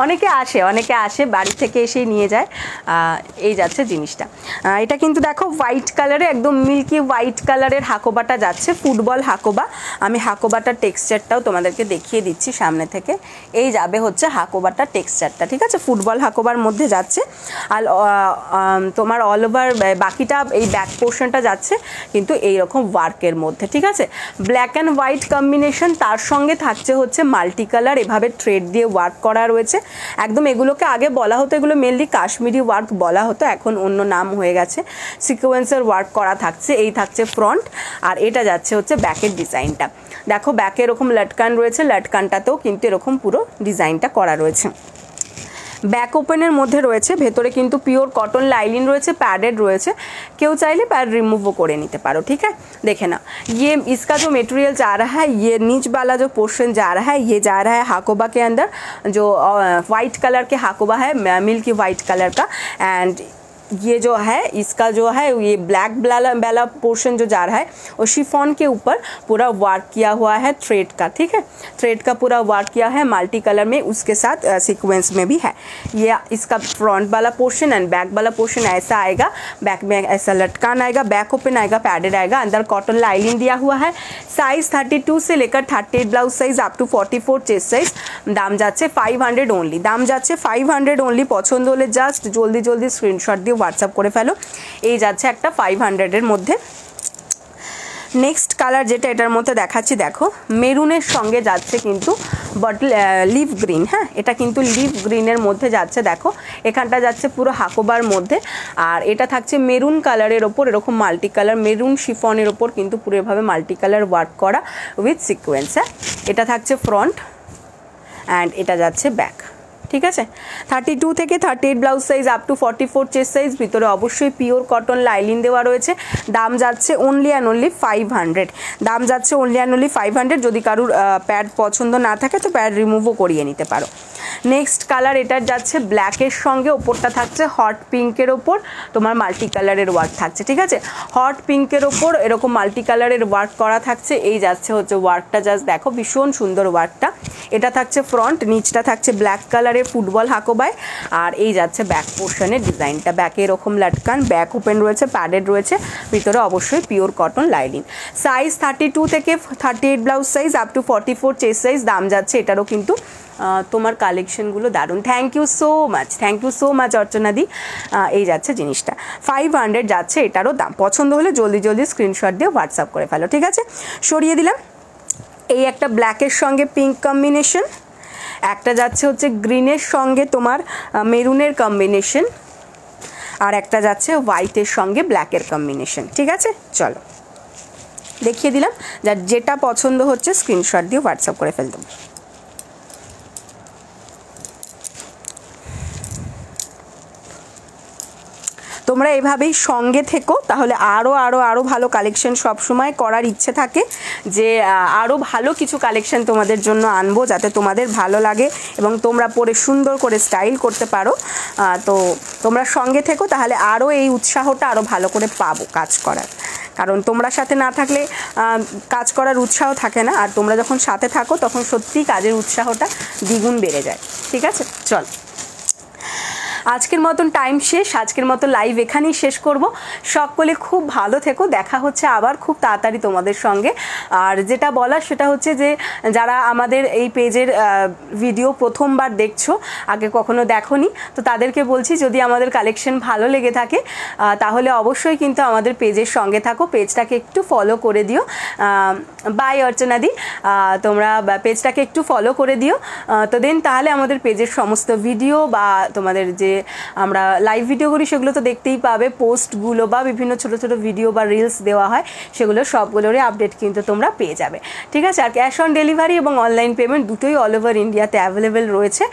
অনেকে আসে বাড়ি থেকে এসেই নিয়ে যায়। এই যাচ্ছে জিনিসটা। এটা কিন্তু দেখো হোয়াইট কালারে, একদম মিল্কি হোয়াইট কালারের হাকোবাটা যাচ্ছে, ফুটবল হাকোবা। আমি হাকোবাটার টেক্সচারটাও তোমাদেরকে দেখিয়ে দিচ্ছি সামনে থেকে। এই যাবে হচ্ছে হাকোবাটার টেক্সচারটা, ঠিক আছে, ফুটবল হাকোবার মধ্যে যাচ্ছে। আর তোমার অল ওভার বাকিটা এই ব্যাক পোর্শনটা যাচ্ছে কিন্তু এইরকম ওয়ার্কের মধ্যে, ঠিক আছে। ব্ল্যাক অ্যান্ড হোয়াইট কম্বিনেশন, তার সঙ্গে থাকছে হচ্ছে মাল্টি কালার, এভাবে থ্রেড দিয়ে ওয়ার্ক করা রয়েছে একদম। এগুলোকে আগে বলা হতো, এগুলো মেনলি কাশ্মীরি ওয়ার্ক বলা হতো, এখন অন্য নাম হয়ে গেছে। সিকোয়েন্সের ওয়ার্ক করা থাকছে, এই থাকছে ফ্রন্ট, আর এটা যাচ্ছে হচ্ছে ব্যাকের ডিজাইনটা। দেখো ব্যাকে এরকম লটকান রয়েছে, লটকানটাতেও কিন্তু এরকম পুরো ডিজাইনটা করা রয়েছে। ব্যাক ওপেনের মধ্যে রয়েছে, ভেতরে কিন্তু পিওর কটন লাইলিন রয়েছে, প্যাডেড রয়েছে, কেউ চাইলে প্যাড रिमूव করে নিতে পারো, ठीक है। देखे ना, ये इसका जो मटेरियल जा रहा है, ये नीच वाला जो पोर्शन जा रहा है, ये जा रहा है हाकोबा के अंदर, जो वाइट कलर के हाकोबा है, मिल्की वाइट कलर का, एंड ये जो है इसका जो है ये ब्लैक वाला पोर्शन जो जा रहा है वो शिफॉन के ऊपर पूरा वर्क किया हुआ है थ्रेड का, ठीक है, थ्रेड का पूरा वर्क किया है मल्टी कलर में, उसके साथ सीक्वेंस में भी है। ये इसका फ्रंट वाला पोर्शन एंड बैक वाला पोर्शन ऐसा आएगा, बैक में ऐसा लटकान आएगा, बैक ओपन आएगा, पैडेड आएगा, अंदर कॉटन लाइनिंग दिया हुआ है। साइज 32 से लेकर 38 blouse size up to 44 chest size. दाम যাচ্ছে 500 ओनली, दाम যাচ্ছে 500 ओनली। পছন্দ হলে জাস্ট জলদি জলদি স্ক্রিনশট দিয়ে হোয়াটসঅ্যাপ করে ফেলো। এই যাচ্ছে একটা 500 এর মধ্যে। নেক্সট কালার যেটা এটার মধ্যে দেখাচ্ছি দেখো, মেরুনের সঙ্গে যাচ্ছে কিন্তু বটল লিভ গ্রিন, হ্যাঁ এটা কিন্তু লিভ গ্রিনের মধ্যে যাচ্ছে, দেখো এখানটা যাচ্ছে পুরো হাকোবার মধ্যে, আর এটা থাকছে মেরুন কালারের ওপর এরকম মাল্টি কালার মেরুন শিফনের ওপর কিন্তু পুরো এভাবে মাল্টি কালার ওয়ার্ক করা উইথ সিকোয়েন্স। হ্যাঁ এটা থাকছে ফ্রন্ট অ্যান্ড এটা যাচ্ছে ব্যাক, ঠিক আছে। 32 থেকে 38 blouse size up to 44 chest size, ভিতরে অবশ্যই পিওর কটন লাইলিন দেওয়া রয়েছে। দাম যাচ্ছে অনলি অ্যান্ড অনলি 500, দাম যাচ্ছে অনলি অ্যান্ড অনলি 500। যদি কারুর প্যাড পছন্দ না থাকে তো প্যাড রিমুভও করিয়ে নিতে পারো। নেক্সট কালার এটার যাচ্ছে ব্ল্যাকের সঙ্গে, ওপরটা থাকছে হট পিঙ্কের ওপর তোমার মাল্টি কালারের ওয়ার্ক থাকছে, ঠিক আছে, হট পিঙ্কের ওপর এরকম মাল্টি কালারের ওয়ার্ক করা থাকছে। এই যাচ্ছে হচ্ছে ওয়ার্কটা, জাস্ট দেখো ভীষণ সুন্দর ওয়ার্কটা। এটা থাকছে ফ্রন্ট, নিচটা থাকছে ব্ল্যাক কালারের ফুটবল হাকোবায়, আর এই যাচ্ছে ব্যাক পোর্শনের ডিজাইনটা, ব্যাকে এরকম লাটকান, ব্যাক ওপেন রয়েছে, প্যাডেড রয়েছে, ভিতরে অবশ্যই পিওর কটন লাইনিং। সাইজ 32 থেকে 38 blouse size up to 44 chest size. দাম যাচ্ছে এটারও কিন্তু তোমার কালেকশনগুলো দারুণ। থ্যাংক ইউ সো মাচ অর্চনা দি। এই যাচ্ছে জিনিসটা 500 যাচ্ছে এটারও দাম। পছন্দ হলে জলদি জলদি স্ক্রিনশট দিয়ে হোয়াটসঅ্যাপ করে ফেলো, ঠিক আছে। সরিয়ে দিলাম। এই একটা ব্ল্যাকের সঙ্গে পিঙ্ক কম্বিনেশন, একটা যাচ্ছে হচ্ছে গ্রিনের সঙ্গে তোমার মেরুনের কম্বিনেশন, আর একটা যাচ্ছে হোয়াইটের সঙ্গে ব্ল্যাকের কম্বিনেশন, ঠিক আছে। চলো দেখিয়ে দিলাম, যার যেটা পছন্দ হচ্ছে স্ক্রিনশট দিয়ে হোয়াটসঅ্যাপ করে ফেলতে। তোমরা এভাবেই সঙ্গে থেকো, তাহলে আরও ভালো কালেকশন সবসময় করার ইচ্ছে থাকে, যে আরও ভালো কিছু কালেকশন তোমাদের জন্য আনবো যাতে তোমাদের ভালো লাগে এবং তোমরা পরে সুন্দর করে স্টাইল করতে পারো। তো তোমরা সঙ্গে থেকো, তাহলে আরও এই উৎসাহটা আরও ভালো করে পাবো কাজ করার, কারণ তোমরা সাথে না থাকলে কাজ করার উৎসাহ থাকে না, আর তোমরা যখন সাথে থাকো তখন সত্যিই কাজের উৎসাহটা দ্বিগুণ বেড়ে যায়, ঠিক আছে। চল আজকের মতন টাইম শেষ, আজকের মতো লাইভ এখানেই শেষ করব। সকলে খুব ভালো থেকো, দেখা হচ্ছে আবার খুব তাড়াতাড়ি তোমাদের সঙ্গে। আর যেটা বলার সেটা হচ্ছে যে যারা আমাদের এই পেজের ভিডিও প্রথমবার দেখছো, আগে কখনো দেখোনি, তো তাদেরকে বলছি যদি আমাদের কালেকশন ভালো লেগে থাকে তাহলে অবশ্যই কিন্তু আমাদের পেজের সঙ্গে থাকো, পেজটাকে একটু ফলো করে দিও। বাই অর্চনা দি, তোমরা পেজটাকে একটু ফলো করে দিও, তো দেন তাহলে আমাদের পেজের সমস্ত ভিডিও বা তোমাদের যে আমরা লাইভ ভিডিও করি সেগুলো তো দেখতেই পাবে, পোস্টগুলো বা বিভিন্ন ছোট ছোট ভিডিও বা রিলস দেওয়া হয় সেগুলো সবগুলোরই আপডেট কিন্তু তোমরা পেয়ে যাবে, ঠিক আছে। আর ক্যাশ অন ডেলিভারি এবং অনলাইন পেমেন্ট দুটোই অল ওভার ইন্ডিয়াতে অ্যাভেলেবেল রয়েছে।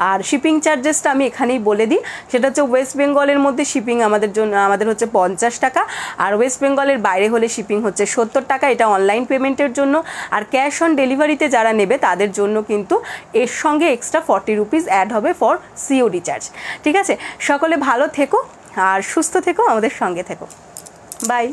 আর শিপিং চার্জেসটা আমি এখানেই বলে দিই, সেটা হচ্ছে ওয়েস্ট বেঙ্গলের মধ্যে শিপিং আমাদের হচ্ছে 50 টাকা, আর ওয়েস্ট বেঙ্গলের বাইরে হলে শিপিং হচ্ছে 70 টাকা, এটা অনলাইন পেমেন্টের জন্য। আর ক্যাশ অন ডেলিভারিতে যারা নেবে তাদের জন্য কিন্তু এর সঙ্গে এক্সট্রা 40 রুপিস অ্যাড হবে ফর সিওডি চার্জ, ঠিক আছে। সকলে ভালো থেকো আর সুস্থ থেকো, আমাদের সঙ্গে থেকো। বাই।